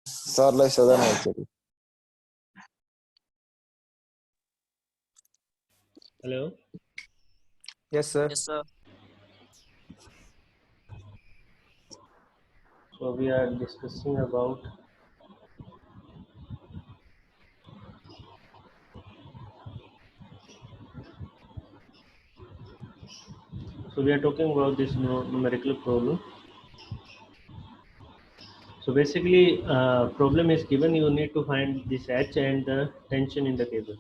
Sir, like southern actually. Hello. Yes, sir. Yes, sir. So we are discussing about we are talking about this numerical problem. So basically, problem is given. You need to find this H and the tension in the cable.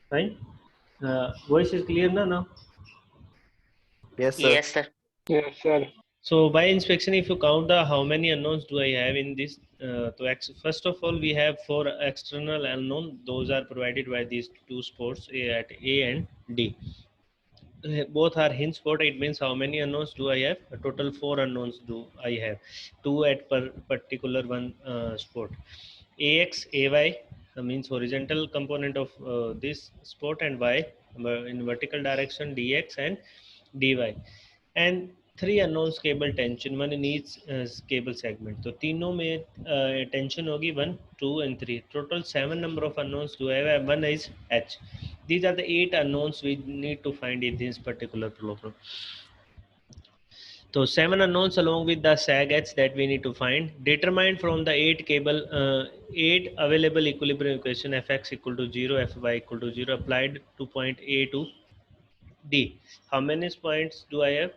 Fine. Voice is clear now. Yes, sir. Yes, sir. Yes, sir. So by inspection, if you count the how many unknowns do I have in this, first of all, we have 4 external unknown. Those are provided by these two spots at A and D. Both are hinge spot. It means how many unknowns do I have? A total 4 unknowns do I have. 2 at particular one spot. Ax, Ay means horizontal component of this spot, and y in vertical direction dx and dy, and 3 unknowns cable tension, one in each cable segment. तो तीनों में tension होगी 1, 2 and 3. Total 7 number of unknowns do I have. One is H. These are the 8 unknowns we need to find in this particular problem. So 7 unknowns along with the sag H that we need to find, determined from the 8 available equilibrium equation, Fx equal to 0, Fy equal to 0, applied to point A to D. How many points do I have?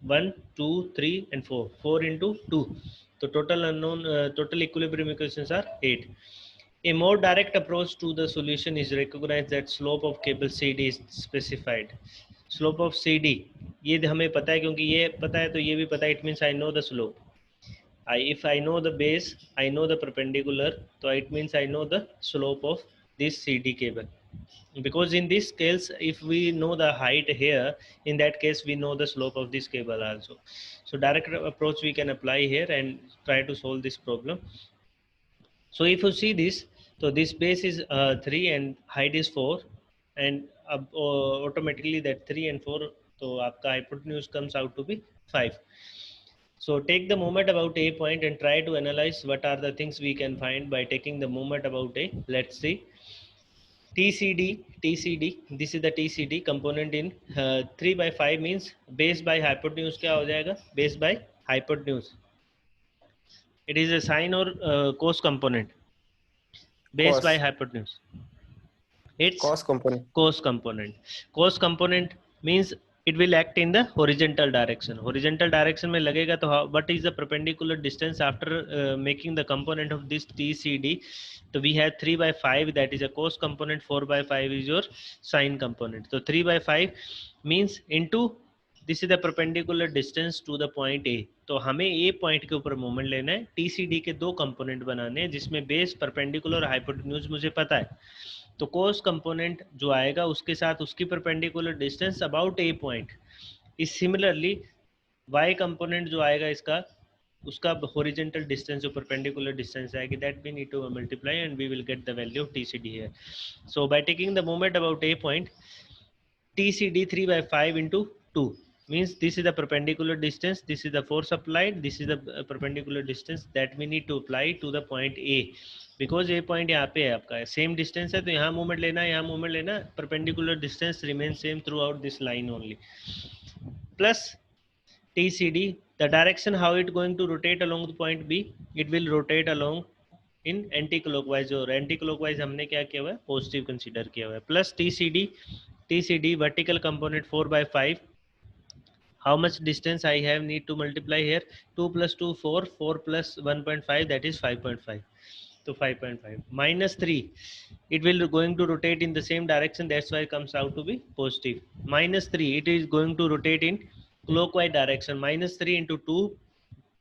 1, 2, 3 and 4. 4 into 2. So total equilibrium equations are 8. A more direct approach to the solution is recognize that slope of cable CD is specified. Slope of CD, ये हमें पता है, क्योंकि ये पता है तो ये भी पता है. It means I know the slope. If I know the base, I know the perpendicular, so it means I know the slope of this CD cable. Because in this case, if we know the height here, in that case we know the slope of this cable also. So direct approach we can apply here and try to solve this problem. So if you see this, so this base is 3 and height is 4, and automatically that 3 and 4, so आपका hypotenuse comes out to be 5. So take the moment about A point and try to analyze what are the things we can find by taking the moment about A. Let's see. TCD, this is the TCD component in 3 by 5 means base by hypotenuse क्या हो जाएगा? Base by hypotenuse. It is a sine or cos component. Base Cos. by hypotenuse. It's Cos component. cos component. Cos component means it will act in the horizontal direction. Horizontal direction में लगेगा तो what is the perpendicular distance after making the component of this TCD? So we have 3 by 5, that is a cos component. 4 by 5 is your sine component. So 3 by 5 means into this is the perpendicular distance to the point A. तो हमें A point के ऊपर moment लेना है. TCD के दो component बनाने हैं जिसमें बेस परपेंडिकुलर और हाइपोटेन्यूज मुझे पता है. तो कोस कंपोनेंट जो आएगा उसके साथ उसकी perpendicular distance about a point is similarly Y component जो आएगा इसका उसका हॉरिजॉन्टल डिस्टेंस जो परपेंडिकुलर डिस्टेंस आएगी that we need to multiply and we will get the value of TCD here. So by taking the moment about a point TCD 3 by 5 into 2 means this is the perpendicular distance, this is the force applied, this is the perpendicular distance that we need to apply to the point A. Because A point यहाँ पे है आपका same distance है तो यहाँ movement लेना है, यहाँ मूवमेंट लेना, perpendicular distance remains same throughout this line only. Plus TCD, the direction how it going to rotate along the point B, it will rotate along in anti clockwise. और anti clockwise हमने क्या किया हुआ है? Positive consider किया हुआ है. Plus TCD vertical component 4 by 5. How much distance I have need to multiply here? 2 plus 2 4, 4 plus 1.5, that is 5.5. So 5.5 minus 3, it will going to rotate in the same direction, that's why it comes out to be positive. Minus 3, it is going to rotate in clockwise direction. Minus 3 into 2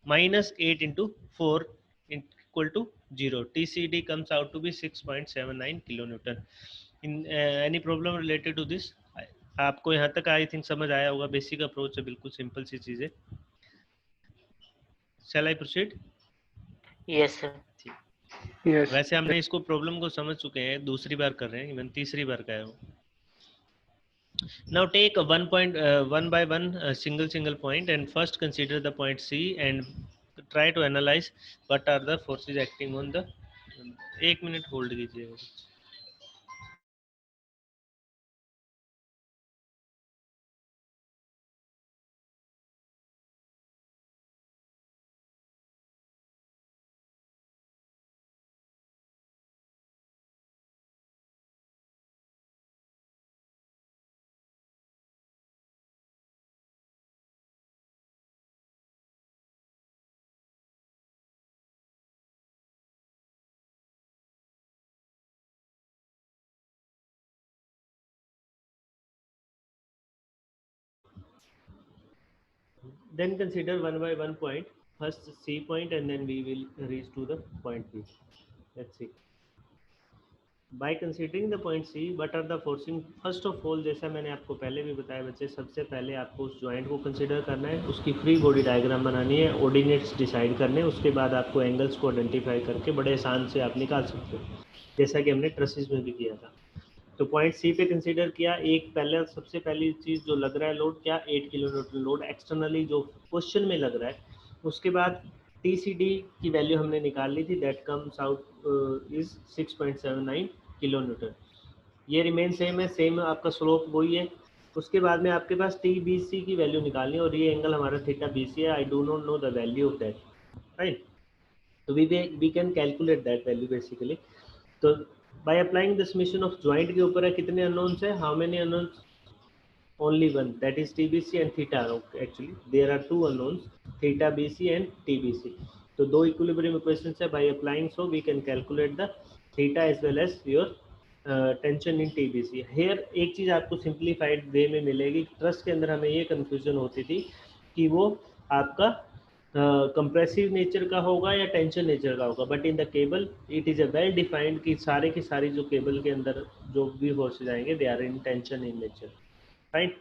minus 8 into 4 equal to 0. TCD comes out to be 6.79 kilonewton. In any problem related to this? आपको यहाँ तक I think समझ आया होगा. Basic approach है, बिल्कुल simple सी चीज है. Shall I proceed? Yes, sir. Yes. वैसे हमने इसको प्रॉब्लम को समझ चुके हैं, दूसरी बार कर रहे हैं, इवन तीसरी बार का है वो. Now take 1 by 1 single point and first consider the point C and try to analyze what are the forces acting on the. एक मिनट होल्ड कीजिए. Then consider one by one point. First C point, and then we will reach to the point B. Let's see. By considering the point C, what are the forcing? First of all, जैसा मैंने आपको पहले भी बताया बच्चे, सबसे पहले आपको उस ज्वाइंट को कंसिडर करना है, उसकी फ्री बॉडी डायग्राम बनानी है, ऑर्डिनेट्स डिसाइड करने हैं, उसके बाद आपको एंगल्स को आइडेंटिफाई करके बड़े आसान से आप निकाल सकते हो, जैसा कि हमने ट्रसेस में भी किया था. तो पॉइंट सी पे कंसीडर किया. एक पहले सबसे पहली चीज़ जो लग रहा है लोड, क्या 8 किलो न्यूटन लोड एक्सटर्नली जो क्वेश्चन में लग रहा है. उसके बाद TCD की वैल्यू हमने निकाल ली थी, that comes out is 6.79 kilo Newton. ये रिमेन सेम है, सेम आपका स्लोप वही है. उसके बाद में आपके पास TBC की वैल्यू निकालनी है, और ये एंगल हमारा थीटा BC है. I do not know the value of that, right. तो we can calculate that value basically. तो by applying the summation of joint के ऊपर है, कितने अननोन्स है, how many unknowns, only one, that is TBC and theta. Actually there are two unknowns, theta BC and TBC. तो दो equilibrium equations है. By applying so we can calculate the theta as well as your tension in TBC. Here एक चीज़ आपको simplified वे में मिलेगी. Trust के अंदर हमें ये कंफ्यूजन होती थी कि वो आपका कंप्रेसिव नेचर का होगा या टेंशन नेचर का होगा, but in the cable it is a well defined कि सारे की सारी जो केबल के अंदर जो भी फोर्सेज आएंगे they are in tension in nature, right.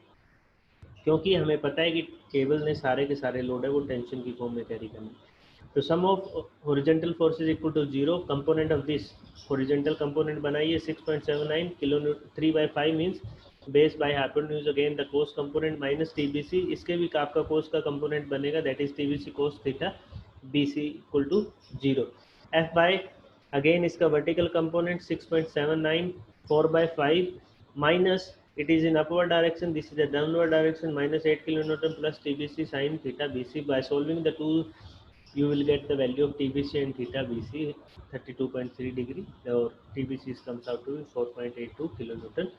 क्योंकि हमें पता है कि केबल ने सारे के सारे लोड है वो टेंशन की फॉर्म में कैरी करना है. तो sum of horizontal forces equal to 0. Component of this horizontal component बनाइए 6.79 kilo newton. 3/5 means base by hypotenuse again the cos component minus TBC. इसके भी आपका कोस का कंपोनेंट बनेगा, that is TBC cos theta BC equal to 0. F by again इसका vertical component 6.79 4/5 minus it is in upward direction, this is a downward direction, minus 8 kilonewton plus TBC sin theta BC. By solving the two you will get the value of TBC and theta BC 32.3 degree, or TBC comes out to 4.82 kilonewton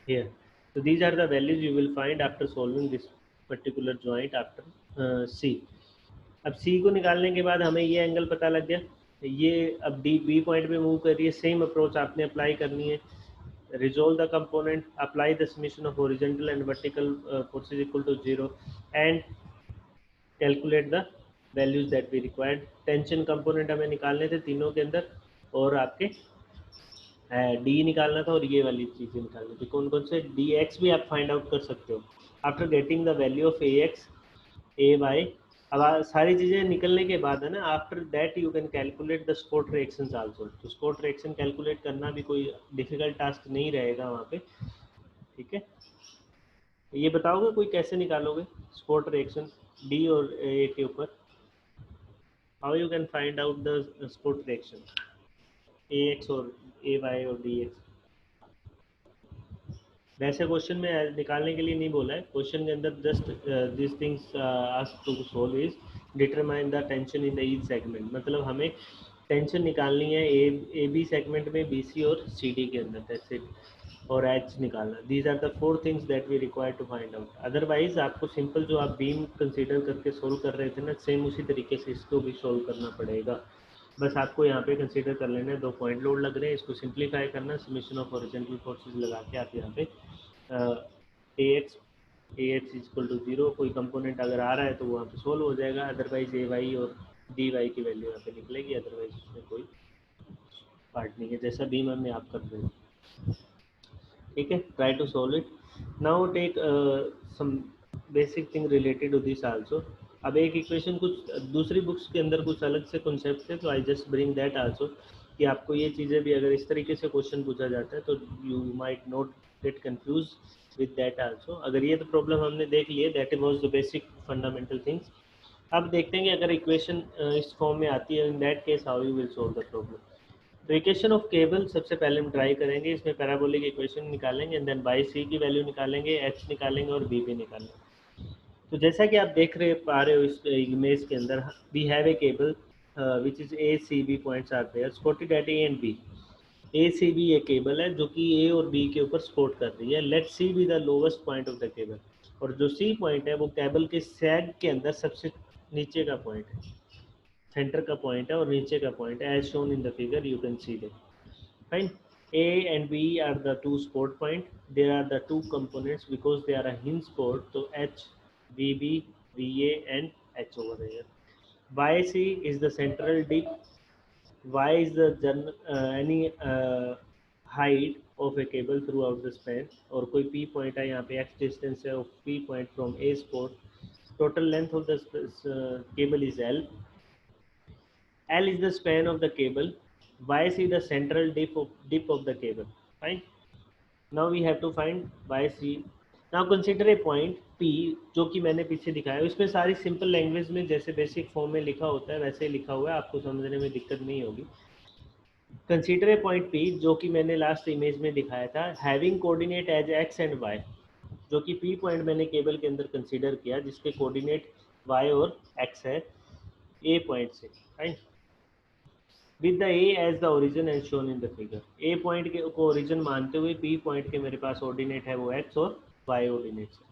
here. So these are the values you will find after solving this particular joint after C. अब C को निकालने के बाद हमें ये angle पता लग गया. ये अब B पॉइंट पे मूव कर रही है. सेम अप्रोच आपने अप्लाई करनी है. Resolve the component, apply the summation of horizontal and vertical forces equal to 0, and calculate the values that we required. Tension component हमें निकालने थे तीनों के अंदर, और आपके D निकालना था, और ये वाली चीज़ें निकालनी थी. कौन कौन से? DX भी आप फाइंड आउट कर सकते हो after getting the value of AX, AY. अब सारी चीज़ें निकलने के बाद है ना, after that you can calculate the sport reactions also. तो स्पोर्ट रिएक्शन कैलकुलेट करना भी कोई डिफिकल्ट टास्क नहीं रहेगा वहाँ पे, ठीक है. ये बताओगे कोई कैसे निकालोगे स्पोर्ट रिएक्शन D और A के ऊपर? How you can find out the sport reaction AX और AY और DX? वैसे क्वेश्चन में निकालने के लिए नहीं बोला है, क्वेश्चन के अंदर just this things asked to solve is determine the tension in the each segment. मतलब हमें टेंशन निकालनी है AB सेगमेंट में, BC और CD के अंदर, दैट्स इट. और H निकालना. These are the 4 things that we require to find out. Otherwise आपको सिंपल जो आप बीम कंसीडर करके सोल्व कर रहे थे ना, सेम उसी तरीके से इसको भी सोल्व करना पड़ेगा. बस आपको यहाँ पे कंसीडर कर लेना है 2 पॉइंट लोड लग रहे हैं, इसको सिंप्लीफाई करना, समेशन ऑफ हॉरिजॉन्टल फोर्सेस लगा के आप यहाँ पे AX इक्वल टू 0 कोई कंपोनेंट अगर आ रहा है तो वहाँ पे सोल्व हो जाएगा. अदरवाइज AY और DY की वैल्यू यहाँ पे निकलेगी. अदरवाइज उसमें कोई पार्ट नहीं है, जैसा बीम में आप कर रहे हैं, ठीक है. Try to solve it. Now take some basic thing related to this also. अब एक इक्वेशन कुछ दूसरी बुक्स के अंदर कुछ अलग से कॉन्सेप्ट है, तो I just bring that also कि आपको ये चीज़ें भी अगर इस तरीके से क्वेश्चन पूछा जाता है तो you might not get confuse with that also. अगर ये तो प्रॉब्लम हमने देख ली है, that was the basic fundamental things. अब देखते हैं कि अगर इक्वेशन इस फॉर्म में आती है, in that case how you will solve the problem. तो इक्वेशन ऑफ केबल सबसे पहले हम ट्राई करेंगे, इसमें पैराबोलिक इक्वेशन निकालेंगे एंड देन बाई सी की वैल्यू निकालेंगे, एच निकालेंगे और बी भी निकालेंगे। तो जैसा कि आप देख रहे पा रहे हो इस इमेज के अंदर, we have a cable which is A C B points are there supported at A and B. A C B ये केबल है जो कि ए और बी के ऊपर सपोर्ट कर रही है। Let C be the lowest point of the cable, और जो सी पॉइंट है वो केबल के सैग के अंदर सबसे नीचे का पॉइंट है, सेंटर का पॉइंट है और नीचे का पॉइंट है, as shown in the figure you can see that. Fine. A and B are the two support point. There are the two components because they are a hinge support. So H, VB, VA and H over here. YC is the central dip. Y is the any height of a cable throughout the span. और कोई P point है यहाँ पे, X distance है of P point from A support. Total length of the cable is L. L is the span of the cable. YC the central dip of the cable. Fine. Now we have to find YC. Now consider a point P जो कि मैंने पीछे दिखाया, इसमें सारी simple language में जैसे basic form में लिखा होता है वैसे ही लिखा हुआ है, आपको समझने में दिक्कत नहीं होगी। कंसीडर ए पॉइंट P जो कि मैंने लास्ट इमेज में दिखाया था, having coordinate as X and Y, जो कि P पॉइंट मैंने केबल के अंदर कंसीडर किया जिसके कोऑर्डिनेट Y और X है A पॉइंट से। Right, with the A as the origin as shown in the figure. A point के को origin मानते हुए P पॉइंट के मेरे पास ऑर्डिनेट है वो X और Y ऑर्डिनेट है।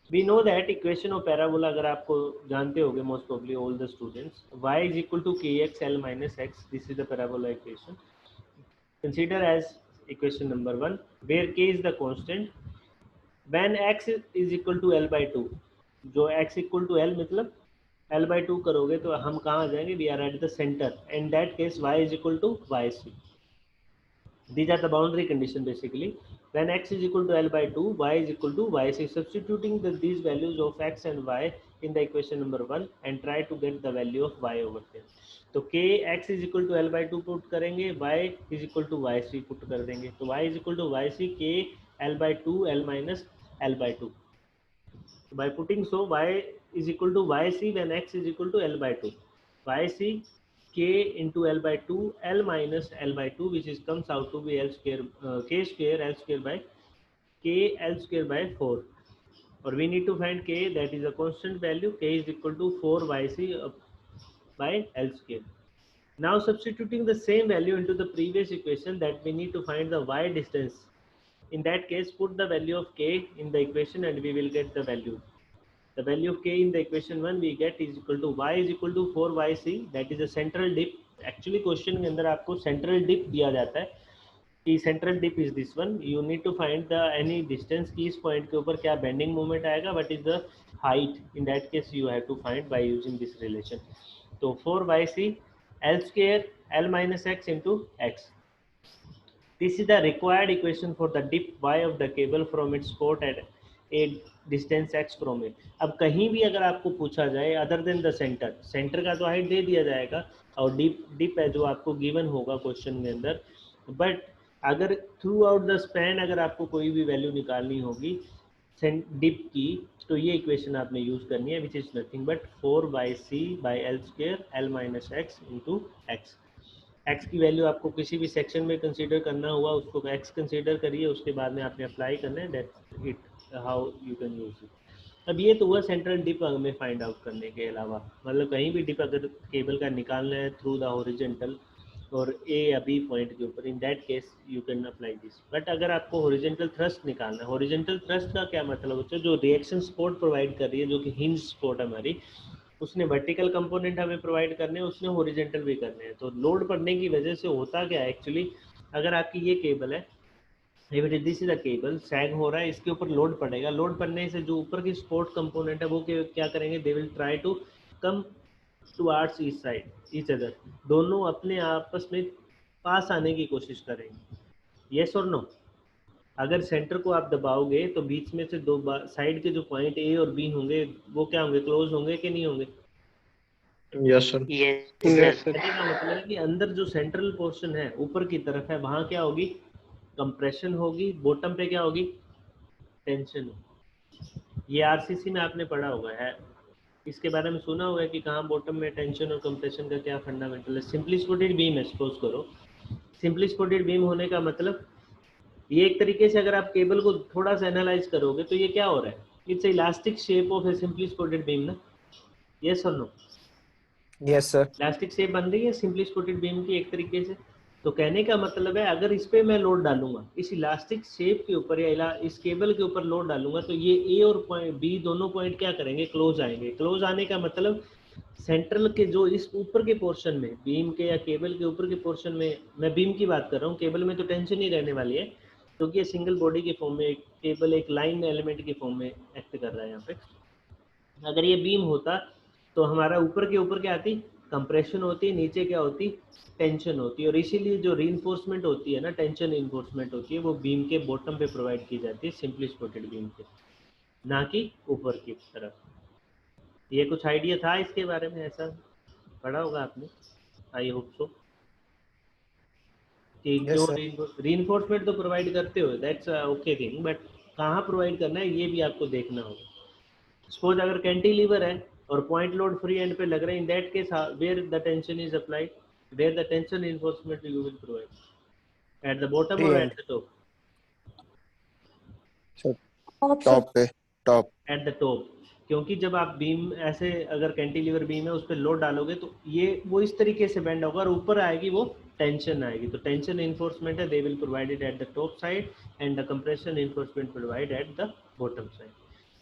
We know that equation of parabola अगर आपको जानते होंगे most probably all the students, y is equal to kx l minus x. This is the parabola equation. Consider as equation number 1 where k is the constant. When x is equal to l by 2, जो x equal to l मतलब L by 2 करोगे तो हम कहाँ आ जाएंगे, we are at the centre, in that case y is equal to yc. These are the boundary condition basically. When x is equal to L by 2, y is equal to yc. Substituting these values of x and y in the equation number 1 and try to get the value of y over there. तो k x is equal to L by 2 put करेंगे, y is equal to yc put कर देंगे, तो y is equal to yc k L by 2 L minus L by 2. By putting so y is equal to yc when x is equal to L by 2. Yc k into L by 2 L minus L by 2 which is comes out to be L square k square L square by k L square by 4. Or we need to find k, that is a constant value, k is equal to 4 yc by L square. Now substituting the same value into the previous equation, that we need to find the y distance. In that case, put the value of k in the equation and we will get the value. The value of k in the equation 1 we get is equal to y is equal to 4yc, that is a central dip. Actually question के अंदर आपको central dip दिया जाता है कि central dip is this one. You need to find the any distance कि इस point के ऊपर क्या bending moment आएगा, what is the height. In that case you have to find by using this relation. तो 4yc L square L minus x into x. This is the required equation for the dip y of the cable from its port at a distance x from it. अब कहीं भी अगर आपको पूछा जाए other than the center, centre का तो height दे दिया जाएगा और डिप है जो आपको गिवन होगा क्वेश्चन के अंदर, बट अगर थ्रू आउट द स्पैन अगर आपको कोई भी वैल्यू निकालनी होगी डिप की, तो ये इक्वेशन आपने यूज करनी है which is nothing but 4yc by L square L minus x into x. x की वैल्यू आपको किसी भी सेक्शन में कंसीडर करना हुआ उसको x कंसीडर करिए, उसके बाद में आपने अप्लाई करना है, that's it how you can use it. अब ये तो हुआ सेंट्रल डिप हमें फाइंड आउट करने के अलावा, मतलब कहीं भी डिप अगर केबल का निकालना है थ्रू द हॉरिजॉन्टल और ए या बी पॉइंट के ऊपर, इन that case you can apply this. But अगर आपको हॉरिजॉन्टल थ्रस्ट निकालना है, हॉरिजॉन्टल थ्रस्ट का क्या मतलब होता है, जो रिएक्शन सपोर्ट प्रोवाइड कर रही है जो कि हिंज सपोर्ट हमारी, उसने वर्टिकल कंपोनेंट हमें प्रोवाइड करने हैं, उसने हॉरिजॉन्टल भी करने हैं। तो लोड पड़ने की वजह से होता क्या है एक्चुअली, अगर आपकी ये केबल है, दिस इज अ केबल, सैग हो रहा है, इसके ऊपर लोड पड़ेगा, लोड पड़ने से जो ऊपर की सपोर्ट कंपोनेंट है वो क्या करेंगे, they will try to come towards each side each other, दोनों अपने आपस में पास आने की कोशिश करेंगे, यस और नो। अगर सेंटर को आप दबाओगे तो बीच में से दो साइड के जो पॉइंट ए और बी होंगे वो क्या होंगे, क्लोज होंगे कि नहीं होंगे? Yes, sir. Yes, Yes, sir. sir. का मतलब है कि अंदर जो सेंट्रल पोर्शन है ऊपर की तरफ है, वहां क्या होगी, कंप्रेशन होगी, बॉटम पे क्या होगी, टेंशन होगी। ये आरसीसी में आपने पढ़ा होगा है, इसके बारे में सुना होगा कि कहाँ बॉटम में टेंशन और कंप्रेशन का क्या फंडामेंटल है। सिंपली स्पोर्टेड बीम है, सपोज करो। सिंपली स्पोर्टेड बीम होने का मतलब ये एक तरीके से अगर आप केबल को थोड़ा सा एनालाइज करोगे तो ये क्या हो रहा है, it's elastic shape of a simply supported beam ना, यस और no? Yes sir. Elastic shape बन रही है सिंपली स्पोर्टेड बीम की एक तरीके से। तो कहने का मतलब है अगर इस पे मैं लोड डालूंगा, इस इलास्टिक शेप के ऊपर या इस केबल के ऊपर लोड डालूंगा, तो ये ए और पॉइंट बी दोनों पॉइंट क्या करेंगे, क्लोज आएंगे। क्लोज आने का मतलब सेंट्रल के जो इस ऊपर के पोर्शन में, बीम के या केबल के ऊपर के पोर्शन में, मैं बीम की बात कर रहा हूँ, केबल में तो टेंशन ही रहने वाली है क्योंकि ये सिंगल बॉडी के फॉर्म में, केबल एक लाइन एलिमेंट के फॉर्म में एक्ट कर रहा है यहाँ पे। अगर ये बीम होता तो हमारा ऊपर क्या आती, कंप्रेशन होती, नीचे क्या होती, टेंशन होती। और इसीलिए जो रीइंफोर्समेंट होती है ना, टेंशन इन्फोर्समेंट होती है, वो बीम के बॉटम पे प्रोवाइड की जाती है सिंपली स्पोर्टेड बीम पे, ना कि ऊपर की तरफ। ये कुछ आइडिया था इसके बारे में, ऐसा पढ़ा होगा आपने, आई होप सो, कि क्यों रीइंफोर्समेंट तो प्रोवाइड करते हो, दैट्स ओके थिंग, बट कहाँ प्रोवाइड करना है ये भी आपको देखना होगा। सपोज अगर कैंटिलीवर है और पॉइंट लोड फ्री एंड पे लग रहा है, in that case where the tension is applied, where the tension enforcement you will provide, at the bottom और एट द टॉप? टॉप पे, टॉप। एट द टॉप, क्योंकि जब आप बीम ऐसे, अगर कैंटिलीवर बीम है उस पर लोड डालोगे तो ये वो इस तरीके से बेंड होगा और ऊपर आएगी वो टेंशन आएगी। तो टेंशन इन्फोर्समेंट है, they will provided eight the top side and the compression enforcement provide at the bottom side.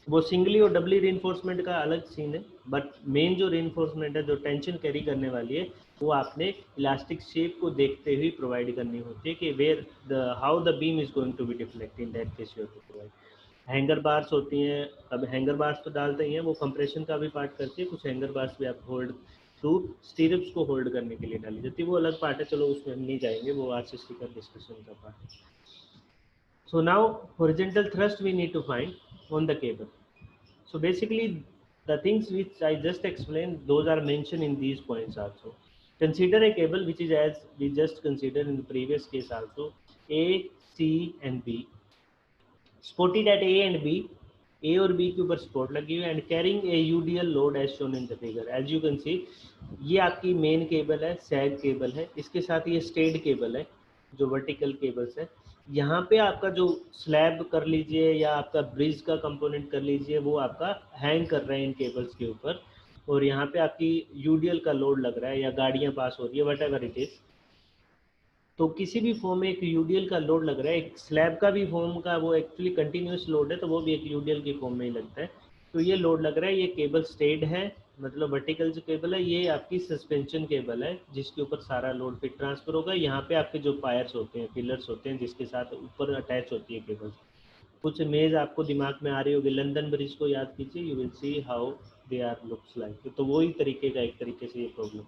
वो सिंगली और डबली रीइंफोर्समेंट का अलग सीन है, बट मेन जो रीइंफोर्समेंट है, जो टेंशन कैरी करने वाली है, वो आपने इलास्टिक शेप को देखते हुए प्रोवाइड करनी होती है कि where the how the beam is going to be deflect, in that case you have to provide. Hanger bars होती हैं, अब हैंगर बार्स तो डालते ही हैं, वो कंप्रेशन का भी पार्ट करती है। कुछ हैंगर बार्स भी आप होल्ड थ्रू स्टीरप्स को होल्ड करने के लिए डाली जाती है, वो अलग पार्ट है, चलो उसमें हम नहीं जाएंगे, वो आज से का डिस्कशन का पार्ट है। So now horizontal thrust we need to find on the cable. So basically the things which I just explained, those are mentioned in these points also. Consider a cable which is, as we just considered in the previous case also, A, C and B. Supported at A and B, A और B के ऊपर support लगी हुई and carrying a UDL load as shown in the figure. As you can see, ये आपकी main cable है, सैग cable है, इसके साथ ये स्टेड केबल है, जो वर्टिकल केबल्स है। यहाँ पे आपका जो स्लैब कर लीजिए या आपका ब्रिज का कंपोनेंट कर लीजिए, वो आपका हैंग कर रहे हैं इन केबल्स के ऊपर, और यहाँ पे आपकी यूडीएल का लोड लग रहा है या गाड़ियाँ पास हो रही है, वट एवर इट इज़। तो किसी भी फॉर्म में एक यूडीएल का लोड लग रहा है, एक स्लैब का भी फॉर्म का वो एक्चुअली कंटिन्यूस लोड है, तो वो भी एक यूडीएल की फॉर्म में ही लगता है। तो ये लोड लग रहा है, ये केबल स्टेड है, मतलब वर्टिकल जो केबल है, ये आपकी सस्पेंशन केबल है जिसके ऊपर सारा लोड फिर ट्रांसफर होगा। यहाँ पे आपके जो पायर्स होते हैं, पिलर्स होते हैं, जिसके साथ ऊपर अटैच होती है केबल। कुछ इमेज आपको दिमाग में आ रही होगी, लंदन ब्रिज को याद कीजिए, you will see how they are looks like. तो वही तरीके का एक तरीके से ये problem.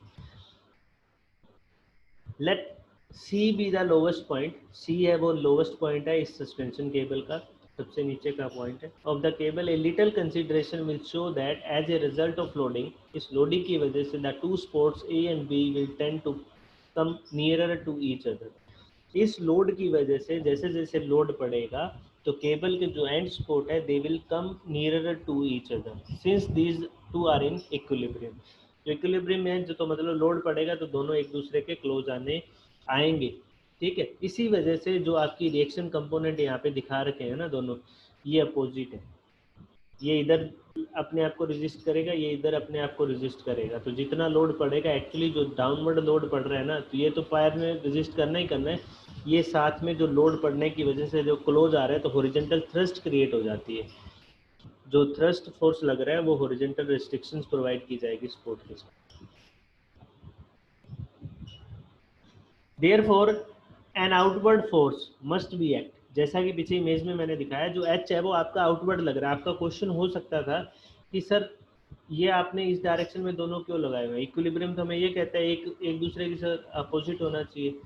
Let C be the lowest point, C है वो लोवेस्ट पॉइंट है इस सस्पेंशन केबल का, सबसे नीचे का पॉइंट है of the cable. A little consideration will show that as a result of loading, इस लोडिंग की वजह से the two supports A and B will tend to come nearer to each other. इस लोड की वजह से जैसे जैसे लोड पड़ेगा तो केबल के जो एंड स्पोर्ट है, they will come nearer to each other since these two are in equilibrium. जो इक्विलिब्रियम में है, जो तो मतलब लोड पड़ेगा तो दोनों एक दूसरे के क्लोज आने आएंगे, ठीक है। इसी वजह से जो आपकी रिएक्शन कंपोनेंट यहाँ पे दिखा रखे हैं ना दोनों, ये अपोजिट है। ये इधर अपने आप को रेजिस्ट करेगा, ये इधर अपने आप को रेजिस्ट करेगा। तो जितना लोड पड़ेगा, एक्चुअली जो डाउनवर्ड लोड पड़ रहा है ना, तो ये तो फायर में रेजिस्ट करना ही करना है, ये साथ में जो लोड पड़ने की वजह से जो क्लोज आ रहा है, तो हॉरिजॉन्टल थ्रस्ट क्रिएट हो जाती है। जो थ्रस्ट फोर्स लग रहा है वो हॉरिजॉन्टल रेस्ट्रिक्शंस प्रोवाइड की जाएगी सपोर्ट के साथ। Therefore, an outward force must be act, जैसा कि पीछे इमेज में मैंने दिखाया, जो H है वो आपका आउटवर्ड लग रहा है। आपका क्वेश्चन हो सकता था कि सर ये आपने इस डायरेक्शन में दोनों क्यों लगाए हुए हैं, इक्विलिब्रियम तो हमें ये कहता है एक दूसरे के साथ अपोजिट होना चाहिए,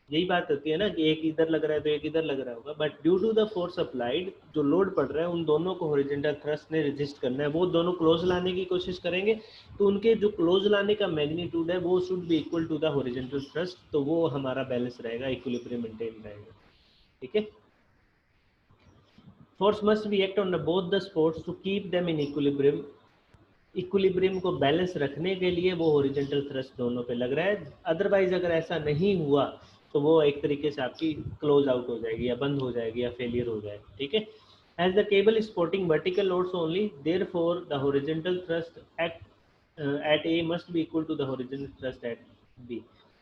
यही बात होती है ना कि एक इधर लग रहा है तो एक इधर लग रहा होगा। But due to the force applied, जो लोड पड़ रहा है उन दोनों को हॉरिजॉन्टल थ्रस्ट ने रेजिस्ट करना है, वो दोनों क्लोज लाने की कोशिश करेंगे, तो उनके जो क्लोज लाने का मैग्नीट्यूड है वो should be equal to the horizontal thrust, तो वो हमारा बैलेंस रहेगा, इक्विलिब्रियम मेंटेन रहेगा, ठीक है। Force must be act on both the supports to keep them in equilibrium equilibrium को बैलेंस रखने के लिए वो हॉरिजॉन्टल थ्रस्ट दोनों पे लग रहा है। अदरवाइज अगर ऐसा नहीं हुआ तो वो एक तरीके से आपकी क्लोज आउट हो जाएगी या बंद हो जाएगी या फेलियर हो जाएगी, ठीक है। As the cable supporting vertical loads only, therefore the horizontal thrust at A must be equal to the horizontal thrust at B.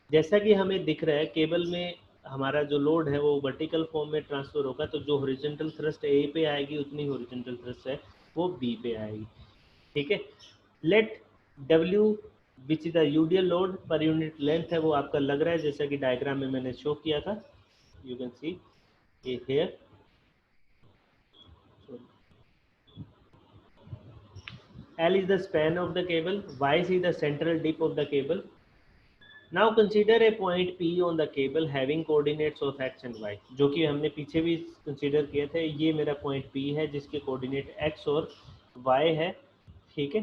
जैसा कि हमें दिख रहा है केबल में हमारा जो लोड है वो वर्टिकल फॉर्म में ट्रांसफर होगा, तो जो हॉरिजॉन्टल थ्रस्ट ए पे आएगी उतनी हॉरिजॉन्टल थ्रस्ट है वो बी पे आएगी, ठीक है। Let W which is the UDL load per unit length है वो आपका लग रहा है जैसा कि डायग्राम में मैंने शो किया था, you can see here. L is the span of the cable, Y is the central dip of the cable. Now consider a point P on the cable having coordinates of x and y, जो कि हमने पीछे भी consider किए थे। ये मेरा point P है जिसके कोऑर्डिनेट x और y है, ठीक है।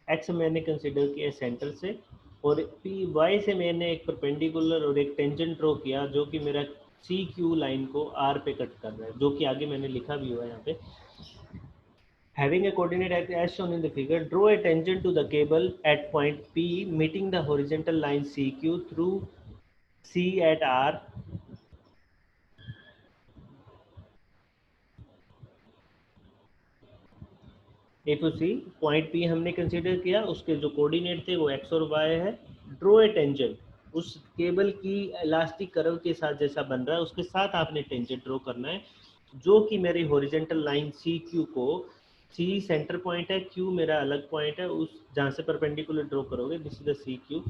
x मैंने कंसिडर किया सेंटर से और पी वाई से मैंने एक परपेंडिकुलर और एक टेंजेंट ड्रॉ किया जो कि मेरा सी क्यू लाइन को आर पे कट कर रहा है, जो कि आगे मैंने लिखा भी हुआ है यहाँ पे। Having a coordinate as shown in the figure, draw a tangent to the cable at point P meeting the horizontal line CQ through C at R. If you see point P हमने consider किया, उसके जो coordinate थे वो x और y है। Draw a tangent उस cable की इलास्टिक कर्व के साथ जैसा बन रहा है उसके साथ आपने टेंजेंट ड्रॉ करना है, जो कि मेरी हॉरिजॉन्टल लाइन सी क्यू को, सी सेंटर पॉइंट है, क्यू मेरा अलग पॉइंट है, उस जहाँ से परपेंडिकुलर ड्रॉ करोगे, this is the C Q,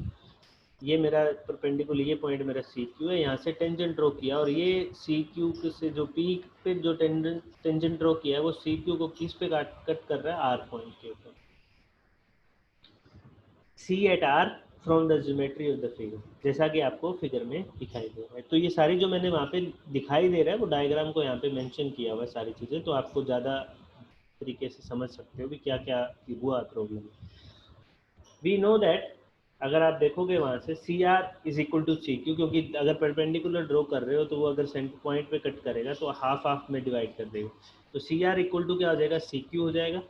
ये मेरा परपेंडिकुलर, ये पॉइंट मेरा सी क्यू है, यहाँ से टेंजेंट ड्रॉ किया और ये सी क्यू से जो पीक पे जो टेंजेंट ड्रॉ किया है वो सी क्यू को किस पे कट कर रहा है, आर पॉइंट के ऊपर। C at R from the geometry of the figure, जैसा कि आपको फिगर में दिखाई दे रहा है। तो ये सारी जो मैंने वहाँ पे दिखाई दे रहा है वो डायग्राम को यहाँ पे मेंशन किया हुआ है सारी चीज़ें, तो आपको ज़्यादा तरीके से समझ सकते हो कि क्या क्या हुआ प्रॉब्लम। वी नो दैट अगर आप देखोगे वहाँ से C R is equal to C Q, क्योंकि अगर परपेंडिकुलर ड्रॉ कर रहे हो तो वो अगर सेंटर पॉइंट पे कट करेगा तो हाफ हाफ में डिवाइड कर देगा, तो सी आर इक्वल टू क्या हो जाएगा, सी क्यू हो जाएगा।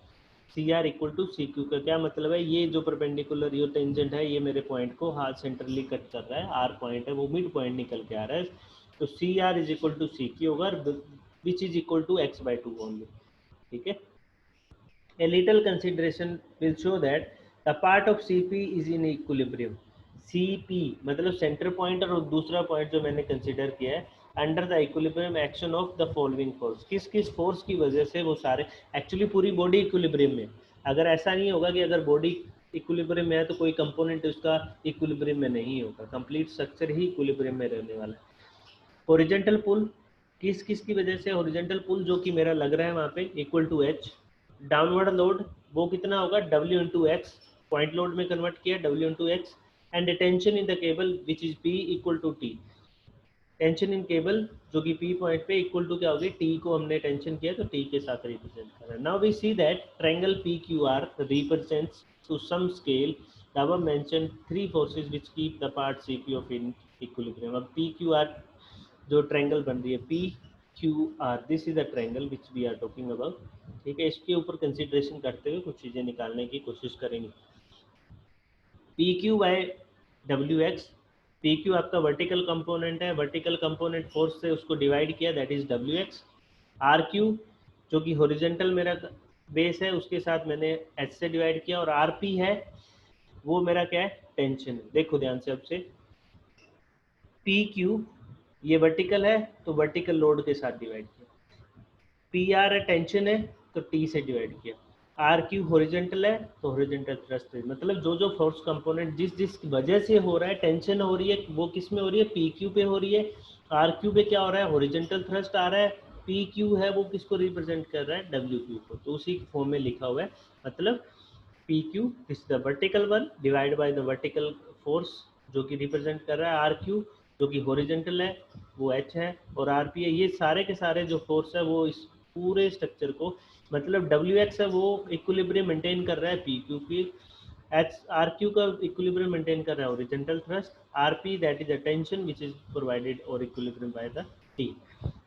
C R equal to C Q का क्या मतलब है, ये जो परपेंडिकुलर ये टेंजेंट है ये मेरे पॉइंट को हाथ सेंटरली कट कर रहा है, आर पॉइंट है वो मिड पॉइंट निकल के आ रहा है, तो C R is equal to C Q होगा, which is equal to x by two only, ठीक है। A little consideration will show that the part of CP is in equilibrium. CP मतलब centre point और दूसरा point जो मैंने consider किया है under the equilibrium action of the following force. किस किस फोर्स की वजह से वो सारे, एक्चुअली पूरी बॉडी इक्विलिब्रियम में, अगर ऐसा नहीं होगा कि अगर बॉडी इक्विलिब्रियम में है तो कोई कंपोनेंट उसका इक्विलिब्रियम में नहीं होगा, कंप्लीट स्ट्रक्चर ही इक्विलिब्रियम में रहने वाला है। हॉरिजॉन्टल पुल किस किस की वजह से, हॉरिजॉन्टल पुल जो कि मेरा लग रहा है वहाँ पे equal to H, downward load वो कितना होगा W into X, point load में कन्वर्ट किया W into X, and tension in the cable which is P equal to T, tension in cable जो कि P पॉइंट पे इक्वल टू क्या होगी, T को हमने टेंशन किया तो T के साथ रिप्रेजेंट कर रहा है। Now we see that triangle PQR represents to some scale the above mentioned three forces which keep the part CP of in equilibrium। अब PQR जो ट्रायंगल बन रही है PQR, this is the triangle which we are talking about, ठीक है। इसके ऊपर consideration करते हुए कुछ चीज़ें निकालने की कोशिश करेंगे। P Q by W X, P Q आपका वर्टिकल कंपोनेंट है, वर्टिकल कंपोनेंट फोर्स से उसको डिवाइड किया that is W X. R Q जो कि हॉरिजॉन्टल मेरा बेस है उसके साथ मैंने एच से डिवाइड किया, और आर पी है वो मेरा क्या है, टेंशन है। देखो ध्यान से अब से, पी क्यू ये वर्टिकल है तो वर्टिकल लोड के साथ डिवाइड किया, पी आर है टेंशन है तो टी से डिवाइड किया, आर क्यू हॉरिजॉन्टल है तो हॉरिजॉन्टल थ्रस्ट है। मतलब जो जो फोर्स कंपोनेंट जिस जिस वजह से हो रहा है, टेंशन हो रही है वो किस में हो रही है, पी क्यू पे हो रही है। आर क्यू पे क्या हो रहा है, हॉरिजॉन्टल थ्रस्ट आ रहा है, पी क्यू है वो किसको रिप्रेजेंट कर रहा है, डब्ल्यू क्यू को, तो उसी फॉर्म में लिखा हुआ है। मतलब P Q is the vertical one divide by the vertical force जो कि रिप्रेजेंट कर रहा है आर क्यू, जो कि हॉरिजॉन्टल है वो एच है, और आर पी है। ये सारे के सारे जो फोर्स है वो इस पूरे स्ट्रक्चर को, मतलब डब्ल्यू एक्स है वो इक्विलिब्रियम मेंटेन कर रहा है पी क्यू की, एच आर क्यू का इक्विलिब्रियम मेंटेन कर रहा है horizontal thrust, R P that is a tension which is provided और इक्विलिब्रियम बाय द टी।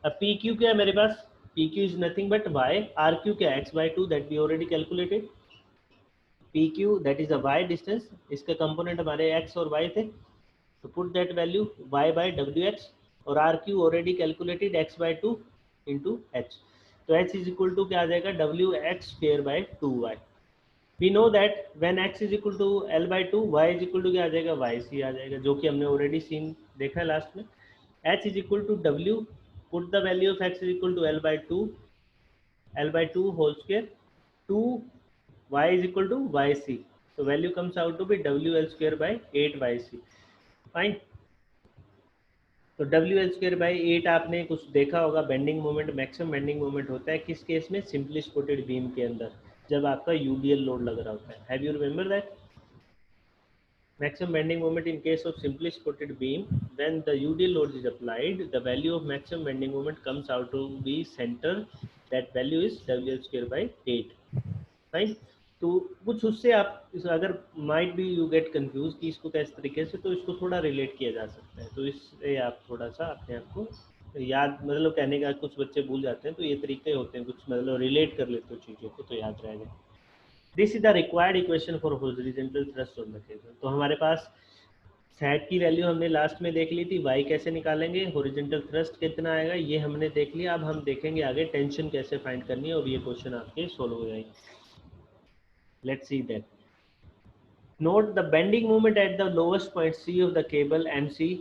अब पी क्यू क्या है मेरे पास, P Q is nothing but y, R Q क्या है x by two that we already calculated, PQ that is a y distance, इसके component हमारे x और y थे, तो put that value y by wx, और RQ already calculated x by 2 into h, तो h is equal to क्या आ जाएगा wx square by 2y. We know that when x is equal to L by 2, y is equal to क्या आ जाएगा yc आ जाएगा, जो कि हमने ऑलरेडी सीन देखा है लास्ट में. h is equal to w, put the value of x is equal to L by 2 whole square, 2 y is equal to yc, so value comes out to be wl square by 8yc. Fine. तो W L square by 8 आपने कुछ देखा होगा, bending moment, maximum bending moment होता है किस case में, simply supported beam के अंदर, जब आपका यूडीएल लोड लग रहा होता है. Have you remember that? maximum bending moment in case of simply supported beam, when the UDL load is applied, the value of maximum bending moment comes out to be center, that value is WL square by 8. Fine. तो कुछ उससे आप अगर might be you get confuse कि इसको किस तरीके से, तो इसको थोड़ा रिलेट किया जा सकता है, तो इससे आप थोड़ा सा अपने आप को याद, मतलब कहने का कुछ बच्चे भूल जाते हैं, तो ये तरीके होते हैं, कुछ मतलब रिलेट कर लेते हो चीज़ों को, तो याद रहेगा. This is the required equation for horizontal thrust on the cable. तो हमारे पास सैट की वैल्यू हमने लास्ट में देख ली थी, वाई कैसे निकालेंगे, हॉरिजॉन्टल थ्रस्ट कितना आएगा ये हमने देख लिया. अब हम देखेंगे आगे टेंशन कैसे फाइंड करनी है, और ये क्वेश्चन आपके सोल्व हो जाएंगे. Let's see that. Note the bending moment at the lowest point C of the cable MC,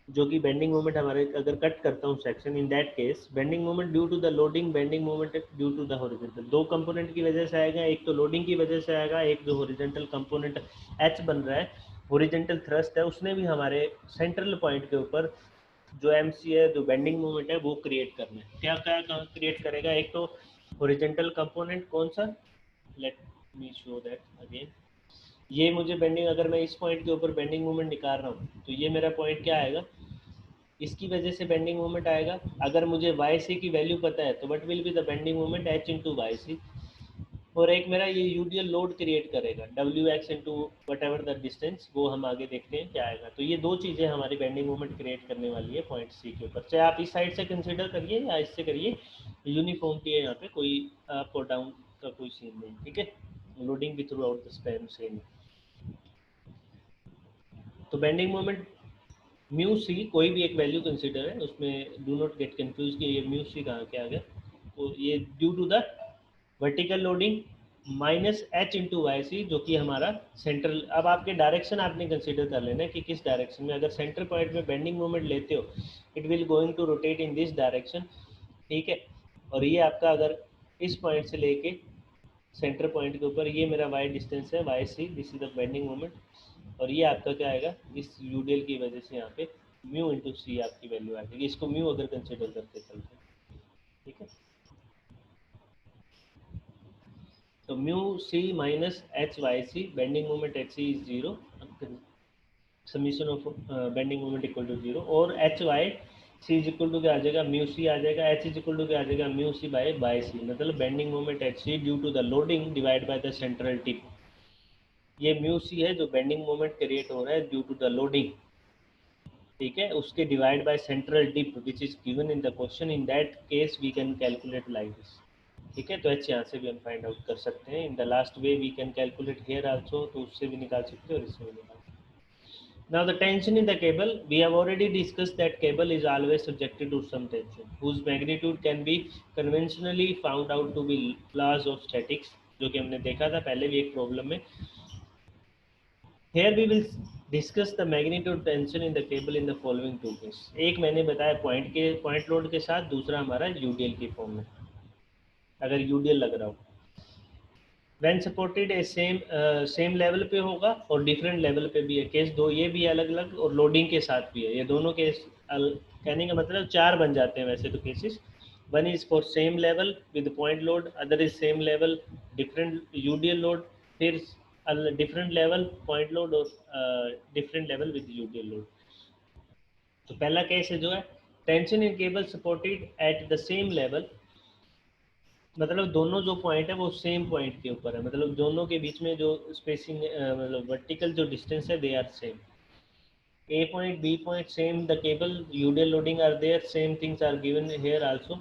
जो कि बेंडिंग मोमेंट हमारे, अगर कट करता हूँ section, in that case bending moment due to the loading, bending moment due to the horizontal. दो component की वजह से आएगा, एक तो लोडिंग की वजह से आएगा, एक जो हॉरिजॉन्टल कंपोनेंट H बन रहा है, हॉरिजॉन्टल थ्रस्ट है, उसने भी हमारे सेंट्रल पॉइंट के ऊपर जो MC है, जो बेंडिंग मोमेंट है, वो क्रिएट करना है. क्या क्या क्रिएट करेगा, एक तो हॉरिजॉन्टल कंपोनेंट कौन सा, let me show that again. ये मुझे बेंडिंग, अगर मैं इस पॉइंट के ऊपर बेंडिंग मोमेंट निकाल रहा हूँ, तो ये मेरा पॉइंट क्या आएगा, इसकी वजह से बेंडिंग मोमेंट आएगा. अगर मुझे YC की वैल्यू पता है, तो what will be the bending moment, H into YC. और एक मेरा ये यूडीएल लोड क्रिएट करेगा, WX into what ever the distance, वो हम आगे देखते हैं क्या आएगा. तो ये दो चीज़ें हमारी बेंडिंग मोमेंट क्रिएट करने वाली है पॉइंट C के ऊपर. चाहे आप इस साइड से कंसिडर करिए या इससे करिए, यूनिफॉर्मिटी है यहाँ पे, कोई अप और डाउन का कोई सीन नहीं. ठीक है, लोडिंग भी through out the span same. तो बेंडिंग मोमेंट म्यू सी, कोई भी एक वैल्यू कंसीडर है, उसमें डू नॉट गेट कंफ्यूज कि ये म्यू सी कहाँ के आ गया. तो ये due to the vertical loading minus H into YC, जो कि हमारा सेंट्रल. अब आपके डायरेक्शन आपने कंसीडर कर लेना है कि किस डायरेक्शन में, अगर सेंटर पॉइंट में बेंडिंग मोमेंट लेते हो, it will going to rotate in this direction. ठीक है, और ये आपका अगर इस पॉइंट से लेके सेंटर पॉइंट के ऊपर, ये मेरा Y डिस्टेंस है YC, this is the bending moment, और ये आपका क्या आएगा, इस यूडीएल की वजह से यहाँ पे म्यू इंटू सी आपकी वैल्यू आ जाएगी. इसको म्यू अगर कंसिडर करते चलते हैं. ठीक है, तो mu C minus HYC, bending moment HC is 0, summation of bending moment equal to 0, और HYC इज इक्वल टू क्या आ जाएगा, म्यू सी आ जाएगा. H इज इक्वल टू क्या आ जाएगा, म्यू सी बाय सी, मतलब bending moment HC due to the loading divide by the central dip. ये म्यू सी है जो बेंडिंग मोमेंट क्रिएट हो रहा है ड्यू टू द लोडिंग. ठीक है, उसके divide by central dip which is given in the question. In that case we can calculate like this. ठीक है, तो H यहाँ से भी हम फाइंड आउट कर सकते हैं. In the last way we can calculate here also, तो उससे भी निकाल सकते हैं और इससे भी निकाल सकते हैं. Now the tension in the cable, we have already discussed that cable is always subjected to some tension whose magnitude can be conventionally found out to be laws of statics, जो कि हमने देखा था पहले भी एक प्रॉब्लम में. Here we will discuss the magnitude tension in the cable in the following two cases. एक मैंने बताया पॉइंट लोड के साथ, दूसरा हमारा यूडीएल की फॉर्म में, अगर यूडीएल लग रहा हो. When supported a same level पे होगा और डिफरेंट लेवल पे भी है. केस दो ये भी अलग अलग, और लोडिंग के साथ भी है. ये दोनों केस कहने का मतलब 4 बन जाते हैं वैसे तो cases. One is for same level with point load, other is same level different UDL load, फिर डिफरेंट लेवल पॉइंट लोड, और different level with UDL load. तो पहला केस है जो है tension in cable supported at the same level, मतलब दोनों जो पॉइंट है वो सेम पॉइंट के ऊपर है, मतलब दोनों के बीच में जो स्पेसिंग, मतलब वर्टिकल जो डिस्टेंस है, they are same. A point, B point, same, the cable UDL loading are there, same things are given here also.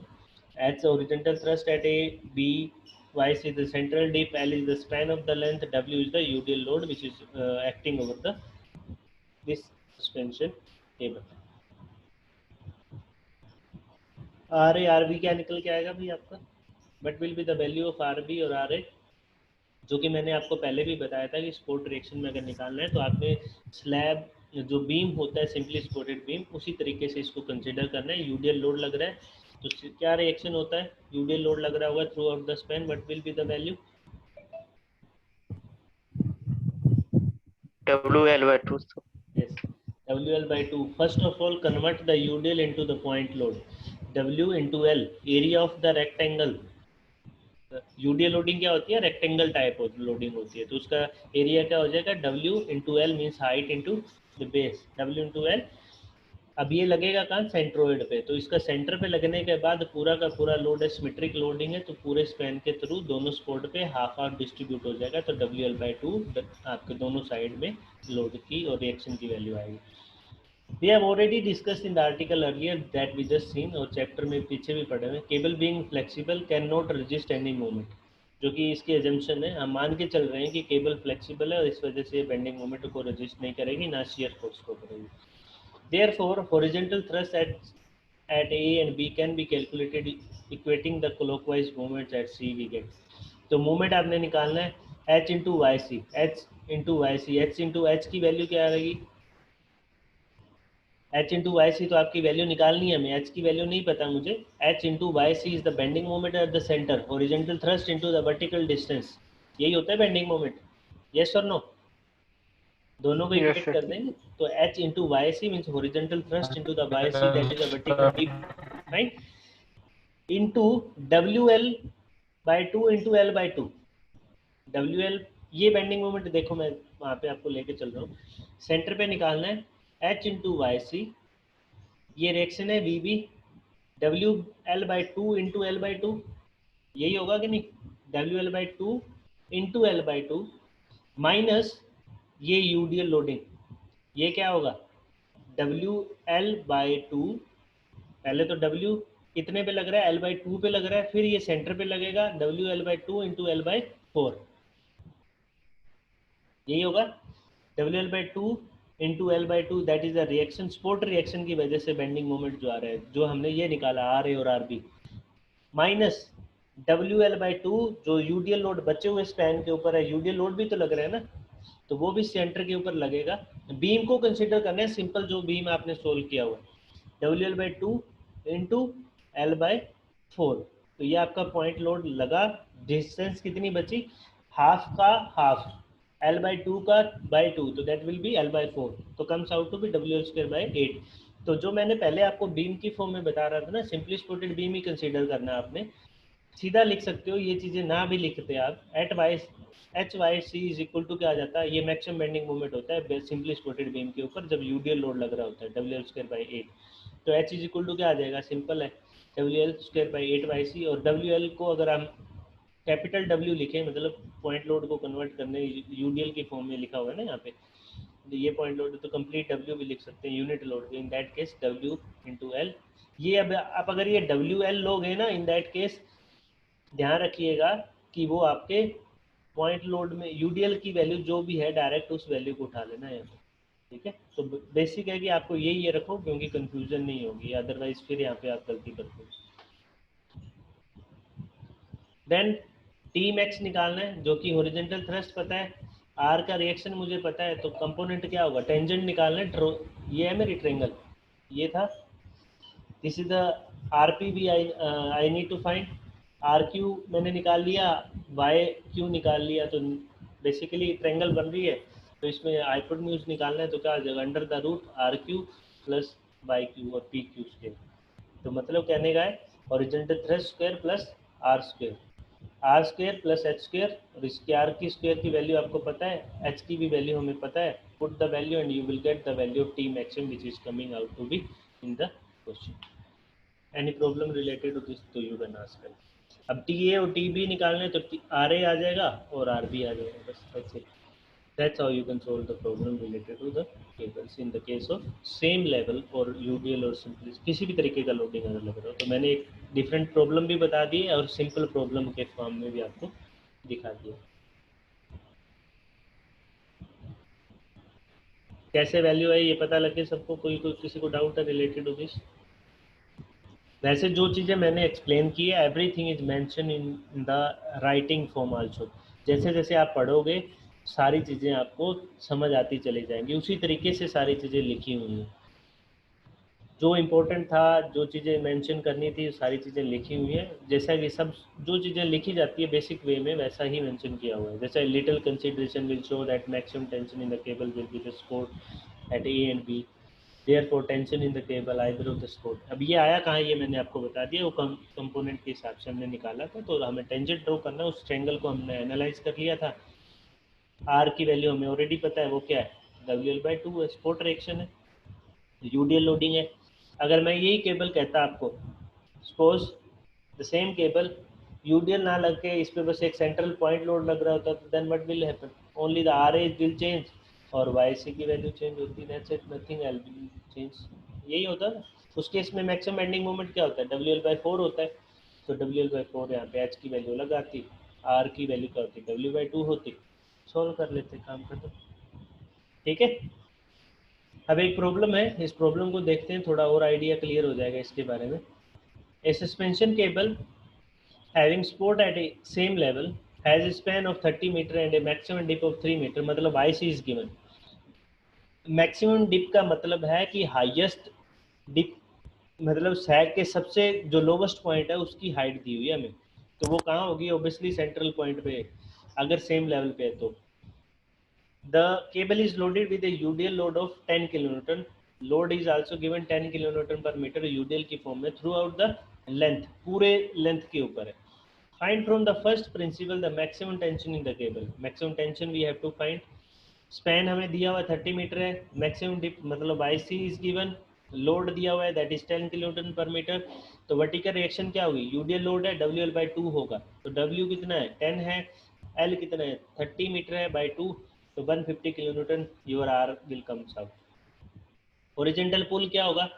At the horizontal thrust at A, B, YC the central dip, L is the span of the length, W is the UDL load which is acting over the this suspension cable. RA RB क्या निकल के आएगा भाई आपका? What will be the value of RB और RA? जो कि मैंने आपको पहले भी बताया था कि स्पोर्ट रिएक्शन में अगर निकालना है तो आपने स्लैब जो बीम होता है सिंपली सपोर्टेड बीम उसी तरीके से इसको कंसिडर करना है. यूडीएल लोड लग रहा है तो क्या रिएक्शन होता है? यूडीएल लोड लग रहा होगा through out the span. What will be the value? WL/2. Yes, WL/2. First of all, convert the UDL into the point load. W into L, area of the rectangle. UDL loading क्या होती है? Rectangle type loading होती है तो उसका area क्या हो जाएगा? W into L means height into the base. W into L. अब ये लगेगा कहाँ? सेंट्रोइड पे. तो इसका सेंटर पे लगने के बाद पूरा का पूरा लोड है सिमेट्रिक लोडिंग है तो पूरे स्पैन के थ्रू दोनों सपोर्ट पे हाफ हाफ डिस्ट्रीब्यूट हो जाएगा तो WL/2 आपके दोनों साइड में लोड की और रिएक्शन की वैल्यू आएगी. We have already discussed in the article earlier that we just seen और चैप्टर में पीछे भी पढ़े हुए. Cable being flexible cannot resist any movement, जो कि इसकी एजम्पशन है. हम मान के चल रहे हैं कि केबल फ्लेक्सिबल है और इस वजह से बेंडिंग मोमेंट को रेजिस्ट नहीं करेगी ना शियर फोर्स को करेगी. Therefore, horizontal thrust at A and B can be calculated equating the clockwise movements at C we get. तो मूवमेंट आपने निकालना है H into Y C. H into Y C. H into H की value क्या आएगी? H into Y सी तो आपकी value निकालनी है हमें. H की वैल्यू नहीं पता मुझे. H into Y C is the bending moment at the centre. Horizontal thrust into the vertical distance. यही होता है बेंडिंग मोमेंट. यस और नो? दोनों को Yes, इक्वेट sir. कर देंगे तो H into Y C means horizontal thrust into the Y C that is the vertical dip, right, into WL/2 into L/2. WL ये बेंडिंग मोमेंट देखो मैं वहाँ पे आपको लेके चल रहा हूँ. सेंटर पे निकालना है H इंटू वाई सी. ये रिएक्शन है VB. WL/2 इंटू L/2 यही होगा कि नहीं? WL/2 इंटू L/2 माइनस ये यूडीएल लोडिंग. ये क्या होगा? WL/2. पहले तो W कितने पे लग रहा है? L/2 पे लग रहा है. फिर ये सेंटर पे लगेगा WL/2 इंटू L/4. यही होगा WL/2 into L/2 that is the reaction. Sport reaction की वजह से बेंडिंग मोमेंट जो आ रहा है जो हमने ये निकाला RA और RB माइनस WL/2 जो यूडीएल लोड बचे हुए स्पैन के ऊपर है. यूडीएल लोड भी तो लग रहा है ना तो वो भी सेंटर के ऊपर लगेगा. बीम को कंसिडर करना है सिंपल जो बीम आपने सोल्व किया हुआ है WL/2 इंटू L/4. तो ये आपका पॉइंट लोड लगा. डिस्टेंस कितनी बची? हाफ का हाफ. L/2 का बाई 2 तो दैट विल बी L/4. तो comes out to B WL²/8. तो जो मैंने पहले आपको बीम की फॉर्म में बता रहा था ना सिंपली सपोर्टेड बीम ही कंसिडर करना आपने. सीधा लिख सकते हो. ये चीज़ें ना भी लिखते आप at Y H Y C is equal to क्या आ जाता है? ये मैक्सिमम बेंडिंग मोमेंट होता है सिंपली सपोर्टेड बीम के ऊपर जब यूडीएल लोड लग रहा होता है WL²/8. तो H इज इक्वल टू क्या आ जाएगा? सिंपल है WL²/8YC. और WL को अगर हम कैपिटल W लिखें मतलब पॉइंट लोड को कन्वर्ट करने यूडीएल की फॉर्म में लिखा हुआ है ना यहाँ पे. तो ये पॉइंट लोड तो कंप्लीट W भी लिख सकते हैं unit load. In that case W into L. ये अब आप अगर ये WL लोगे ना इन दैट केस ध्यान रखिएगा कि वो आपके पॉइंट लोड में यूडीएल की वैल्यू जो भी है डायरेक्ट उस वैल्यू को उठा लेना है. ठीक है. तो बेसिक है कि आपको ये रखो क्योंकि कंफ्यूजन नहीं होगी अदरवाइज फिर यहाँ पे आप गलती करते हो. देन Tmax निकालना है जो कि हॉरिजॉन्टल थ्रस्ट पता है. R का रिएक्शन मुझे पता है तो कंपोनेंट क्या होगा? टेंजेंट निकालना है. ये है मेरी ट्रेंगल. ये था. दिस इज द RP भी I need to find. RQ मैंने निकाल लिया. YQ निकाल लिया. तो बेसिकली ट्रेंगल बन रही है तो इसमें हाइपोटेन्यूज निकालना है तो क्या आ जाएगा? Under the root RQ plus YQ और PQ स्क्वायर. तो मतलब कहने का है horizontal thrust square plus R square. R square plus H square. और इसके R की स्क्वायर की वैल्यू आपको पता है. H की भी वैल्यू हमें पता है. Put the value and you will get the value of T maximum which is coming out to be in the question. Any problem related to this तो यू कैन आस्क. अब TA और TB निकालने तो RA आ जाएगा और RB आ जाएगा. बस ऐसे. That's how you can solve the problem related to the cables in the case of same level or UDL और simple किसी भी तरीके का लोडिंग अगर लग रहा हो। तो मैंने एक डिफरेंट प्रॉब्लम भी बता दी है और सिंपल प्रॉब्लम के फॉर्म में भी आपको दिखा दिया। कैसे वैल्यू है ये पता लगे सबको? कोई किसी को डाउट है रिलेटेड टू दिस? वैसे जो चीज़ें मैंने एक्सप्लेन की है everything is mention in the writing form also. जैसे जैसे आप पढ़ोगे सारी चीज़ें आपको समझ आती चली जाएंगी, उसी तरीके से सारी चीज़ें लिखी हुई हैं। जो इम्पोर्टेंट था, जो चीज़ें मेंशन करनी थी, सारी चीज़ें लिखी हुई हैं। जैसा कि सब जो चीज़ें लिखी जाती है बेसिक वे में वैसा ही मेंशन किया हुआ है। जैसे little consideration will show that maximum tension in the cable will be the support at A and B, therefore tension in the cable either of the support. अब ये आया कहाँ, ये मैंने आपको बता दिया, वो कंपोनेंट के हिसाब से हमने निकाला था। तो हमें टेंजेंट ड्रॉ करना है, उस ट्रायंगल को हमने एनालाइज कर लिया था। आर की वैल्यू हमें ऑलरेडी पता है, वो क्या है, WL/2 है, सपोर्ट रिएक्शन है, यूडीएल लोडिंग है। अगर मैं यही केबल कहता आपको, suppose the same cable UDL ना लग के इस पे बस एक सेंट्रल पॉइंट लोड लग रहा होता, तो then what will happen, only the RA will change और वाईसी की वैल्यू चेंज होती, that's it, nothing else will change. यही होता है। उस केस में मैक्सिमम बेंडिंग मोमेंट क्या होता है, WL/4 होता है। तो WL/4 यहाँ पे एच की वैल्यू लगाती, आर की वैल्यू क्या होती, W/2 होती। सॉल्व कर लेते, काम खत्म। ठीक है। अब एक प्रॉब्लम है, इस प्रॉब्लम को देखते हैं, थोड़ा और आइडिया क्लियर हो जाएगा इसके बारे में। A suspension cable having support at a same level has a span of 30 meter and a maximum dip of 3 meter, मतलब IC is given। Maximum dip का मतलब है कि हाईएस्ट डिप, मतलब सैग के सबसे जो लोवेस्ट पॉइंट है उसकी हाइट दी हुई है हमें। तो वो कहाँ होगी, ऑब्वियसली सेंट्रल पॉइंट पे, अगर सेम लेवल पे है तो। The cable is loaded with a UDL load of 10 kilonewton. Load is also given 10 kilonewton per meter UDL की फॉर्म में throughout the length, पूरे लेंथ के ऊपर है। Find from the first principle the maximum tension in the cable. Maximum tension we have to find. Span हमें दिया हुआ 30 metre है, maximum dip मतलब IC is given, लोड दिया हुआ है दैट इज 10 किलोन्यूटन पर मीटर। तो वर्टिकल रिएक्शन क्या होगी, यूडीएल लोड है, WL/2 होगा। तो W कितना है, 10 है, L कितना है, 30 मीटर है बाई 2, तो 150 kilonewton, your R will comes out. Horizontal pull क्या होगा,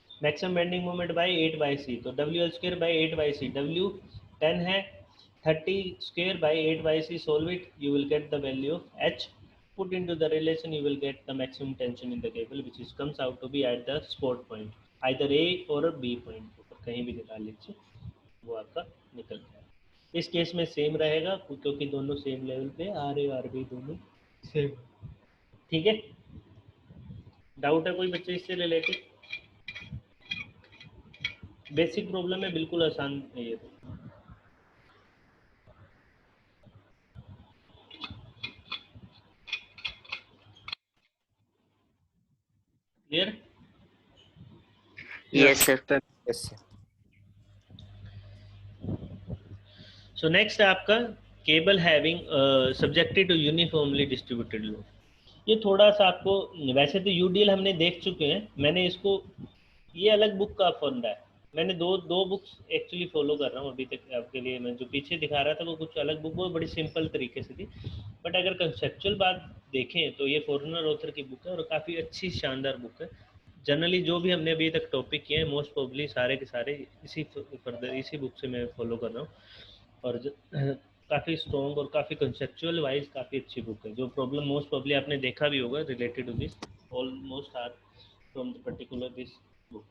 maximum bending moment by 8/c, तो WL² बाई 8/c, W 10 है, 30² by 8/c, solve it, you will get the value of H, put into the relation, you will get the maximum tension in the cable which is comes out to be at the support point, either A or B point, कहीं भी निकाल लीजिए, वो आपका निकल जाएगा। इस case में सेम रहेगा क्योंकि दोनों सेम लेवल पे, आर ए आर बी दोनों सेम। ठीक है, डाउट है कोई बच्चे इससे रिलेटेड? बेसिक प्रॉब्लम है, बिल्कुल आसान है ये तो। Clear? Yes, sir. Yes, sir. So next है आपका cable having subjected to uniformly distributed load. ये थोड़ा सा आपको, वैसे तो यूडीएल हमने देख चुके हैं, मैंने इसको, ये अलग बुक का फंडा है, मैंने दो बुक्स एक्चुअली फॉलो कर रहा हूँ अभी तक आपके लिए। मैं जो पीछे दिखा रहा था वो कुछ अलग बुक, वो बड़ी सिंपल तरीके से थी, बट अगर कंसेप्चुअल बात देखें तो ये फॉरेनर ऑथर की बुक है और काफ़ी अच्छी शानदार बुक है। जनरली जो भी हमने अभी तक टॉपिक किए हैं मोस्ट प्रोबेबली सारे के सारे इसी बुक से मैं फॉलो कर रहा हूँ, और काफ़ी स्ट्रॉन्ग और काफ़ी कंसेप्चुअल वाइज काफ़ी अच्छी बुक है। जो प्रॉब्लम मोस्ट प्रोबेबली आपने देखा भी होगा related to this, almost are from the particular this book.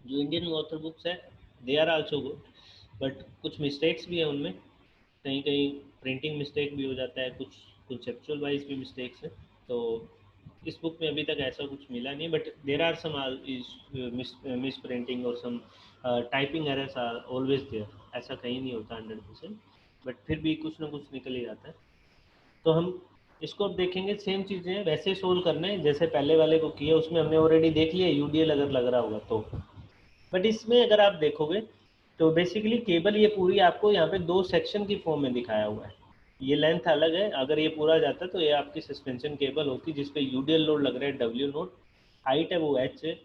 जो इंडियन ऑथर बुक्स है they are also good, but कुछ मिस्टेक्स भी है उनमें, कहीं कहीं प्रिंटिंग मिस्टेक भी हो जाता है, कुछ कंसेप्चुअल वाइज भी मिस्टेक्स है। तो इस बुक में अभी तक ऐसा कुछ मिला नहीं, but there are some mis printing और some typing errors are always there, ऐसा कहीं नहीं होता 100%, बट फिर भी कुछ ना कुछ निकल ही जाता है। तो हम इसको अब देखेंगे, सेम चीज़ें वैसे सोल्व करना है जैसे पहले वाले को किया, उसमें हमने ऑलरेडी देख लिया यूडीएल अगर लग रहा होगा तो। बट इसमें अगर आप देखोगे तो बेसिकली केबल ये पूरी आपको यहाँ पे 2 सेक्शन की फॉर्म में दिखाया हुआ है। ये लेंथ अलग है, अगर ये पूरा जाता तो ये आपकी सस्पेंशन केबल होती जिसपे यूडीएल लोड लग रहा है W0, हाइट है वो H है,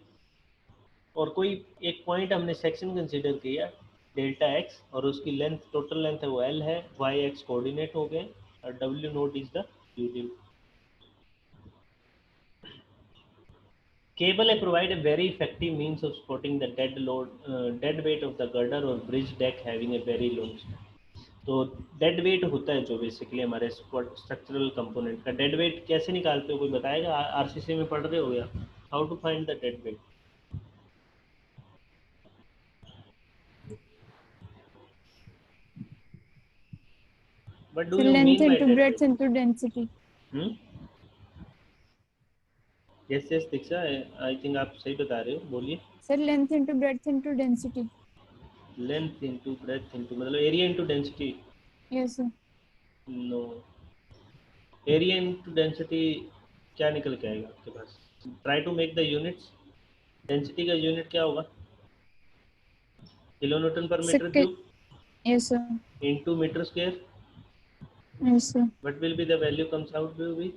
और कोई एक पॉइंट हमने सेक्शन कंसीडर किया डेल्टा X, और उसकी लेंथ, टोटल लेंथ है वो L है, Y X कोऑर्डिनेट हो गए, और W0 is the UDL. Cable provide a very effective means of supporting the dead weight of the girder or bridge deck having a very long span. तो dead weight होता है जो basically हमारे structural component का dead weight कैसे निकालते हो, कोई बताएगा? आरसीसी में पढ़ रहे हो या how to find the dead weight? What do So you length mean by into dead breadth weight? into density. Yes yes Diksha, I think आप सही बता रहे हो, बोलिए। Sir, length into breadth into density. Length into breadth into मतलब area into density? Yes, sir. No, area into density क्या निकल के आएगा आपके पास? Try to make the units. Density का यूनिट क्या होगा? किलो न्यूटन पर metre cube Yes, sir. Into metre square. Yes, sir. What will be the value comes out will be?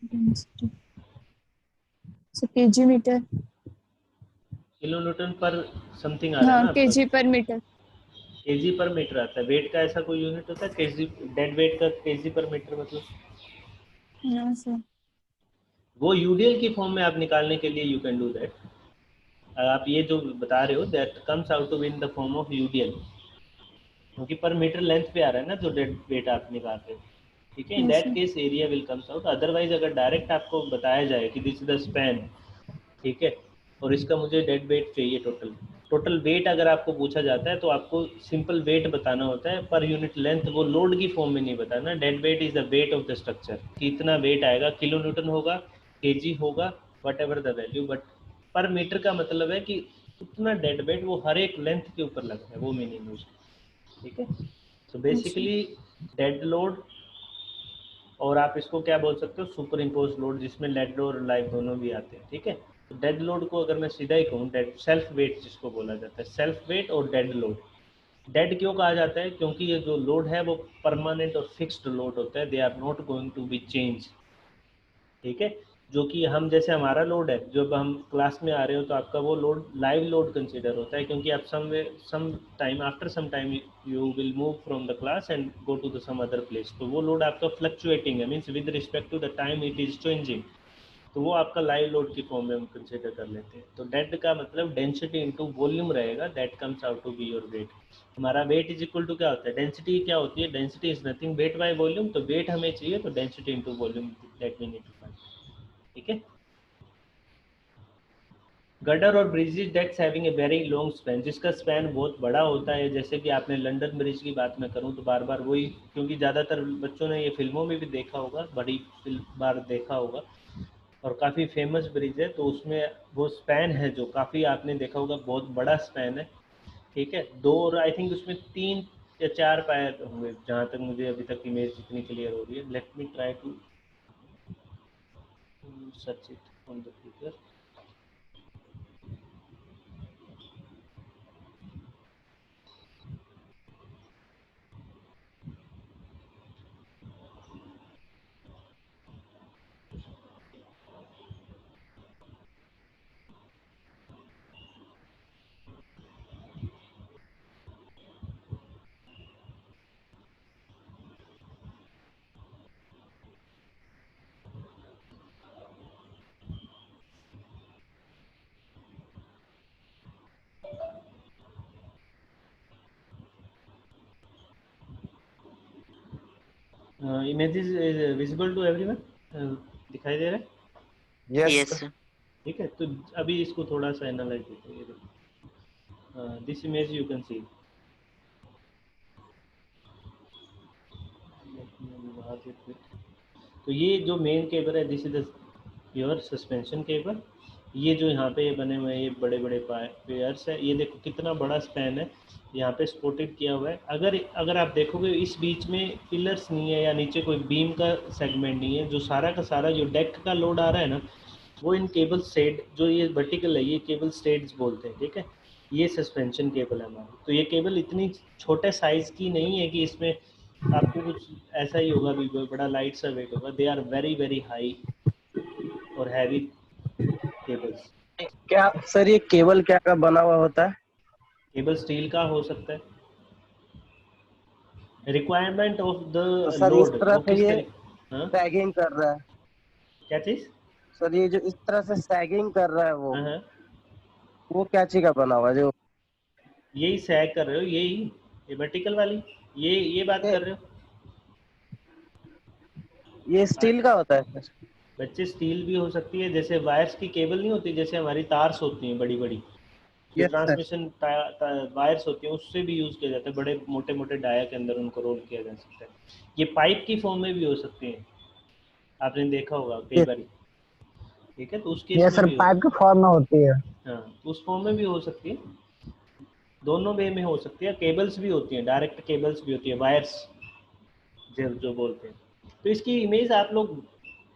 Density. So kg meter. Kilo newton पर something आ रहा है ना हाँ, आपका? kg per meter. केजी पर metre आता है। वेट का ऐसा कोई यूनिट होता है केजी? डेड वेट का केजी पर मीटर मतलब? No, sir. वो यूडीएल की फॉर्म में आप निकालने के लिए यू कैन डू दैट। आप ये जो बता रहे हो that comes out to be in the form of UDL, क्योंकि पर मीटर लेंथ पे आ रहा है ना जो डेड वेट आप निकाल रहे हो, ठीक है। इन Yes, that sir. Case area will comes out. Otherwise अगर डायरेक्ट आपको बताया जाए कि दिस इज द स्पैन, ठीक है, और इसका मुझे डेड वेट चाहिए टोटल वेट अगर आपको पूछा जाता है तो आपको सिंपल वेट बताना होता है, पर यूनिट लेंथ वो लोड की फॉर्म में नहीं बताना। Dead weight is the weight of the structure, कितना वेट आएगा, किलो न्यूटन होगा, केजी होगा, what ever the value, but पर मीटर का मतलब है कि उतना डेड वेट वो हर एक लेंथ के ऊपर लगा है, वो मीनिंग है उसका, ठीक है। तो बेसिकली डेड लोड, और आप इसको क्या बोल सकते हो, सुपर इम्पोज लोड, जिसमें लेड और लाइव दोनों भी आते हैं, ठीक है। तो डेड लोड को अगर मैं सीधा ही कहूँ, डेड सेल्फ वेट जिसको बोला जाता है, सेल्फ वेट और डेड लोड। डेड क्यों कहा जाता है? क्योंकि ये जो लोड है वो परमानेंट और फिक्स्ड लोड होता है, they are not going to be change, ठीक है। जो कि हम जैसे हमारा लोड है, जब हम क्लास में आ रहे हो तो आपका वो लोड लाइव लोड कंसीडर होता है, क्योंकि आप some time after some time you will move from the class and go to the some other place, तो वो लोड आपका फ्लक्चुएटिंग है, means with respect to the time it is changing, तो वो आपका लाइव लोड की form में हम कंसीडर कर लेते हैं। तो डेड का मतलब डेंसिटी इनटू वॉल्यूम रहेगा, that comes out to be your weight. हमारा वेट इज इक्वल टू क्या होता है, डेंसिटी क्या होती है? Density is nothing weight by volume, तो वेट हमें चाहिए तो density into volume, that we need to find, ठीक है। गटर और bridges decks having a very long span, जिसका स्पैन बहुत बड़ा होता है, जैसे कि आपने लंदन ब्रिज की बात मैं करूं तो बार बार वही, क्योंकि ज़्यादातर बच्चों ने ये फिल्मों में भी देखा होगा, बड़ी बार देखा होगा, और काफ़ी फेमस ब्रिज है, तो उसमें वो स्पैन है जो काफ़ी आपने देखा होगा, बहुत बड़ा स्पैन है, ठीक है। दो, और आई थिंक उसमें 3 या 4 पैर होंगे, जहाँ तक मुझे अभी तक इमेज जितनी क्लियर हो रही है। Let me try to search it on the picture. Images visible to everyone, दिखाई दे रहा है? Yes, Yes, sir. sir. ठीक है, तो अभी इसको थोड़ा सा एनालाइज करते हैं। दिस इमेज यू कैन सी, तो ये जो मेन केबल है, this is your suspension cable. ये जो यहाँ पे ये बने हुए हैं, ये बड़े बड़े पेयर्स है, ये देखो कितना बड़ा स्पैन है, यहाँ पे स्पोर्टेड किया हुआ है। अगर अगर आप देखोगे इस बीच में पिलर्स नहीं है या नीचे कोई बीम का सेगमेंट नहीं है, जो सारा का सारा जो डेक का लोड आ रहा है ना, वो इन केबल स्टेड, जो ये वर्टिकल है, ये केबल स्टेड्स बोलते हैं, ठीक है। ये सस्पेंशन केबल है हमारी। तो ये केबल इतनी छोटे साइज की नहीं है कि इसमें आपको कुछ ऐसा ही होगा भी बड़ा लाइट सा वेट होगा। They are very very high और हैवी केबल्स। क्या सर ये केबल क्या का बना हुआ होता है? केबल स्टील का हो सकता है। रिक्वायरमेंट ऑफ द तो सर इस लोड तरह वो से किस ये तरीके, हाँ टैगिंग कर रहा है। क्या चीज? सर ये जो इस तरह से सैगिंग कर रहा है हाँ, वो क्या चीज का बना हुआ है जो यही सैग कर रहे हो, यही ये वर्टिकल वाली, ये बात कर रहे हो? ये स्टील का होता है सर? बच्चे स्टील भी हो सकती है, जैसे वायर्स की केबल नहीं होती, जैसे हमारी तार्स होती हैं बड़ी बड़ी, जो यस सर। ट्रांसमिशन वायर्स होती हैं उससे भी यूज किया जाता है, बड़े मोटे मोटे डाया के अंदर उनको रोल किया जा सकता है। ये पाइप की फॉर्म में भी हो सकती हैं, आपने देखा होगा कई बार। ठीक है, तो उस केस ये में सर भी हो, पाइप के फॉर्म में होती है। हाँ उस फॉर्म में भी हो सकती है, दोनों वे में हो सकती है। केबल्स भी होती हैं, डायरेक्ट केबल्स भी होती है, वायर्स जो बोलते हैं। तो इसकी इमेज आप लोग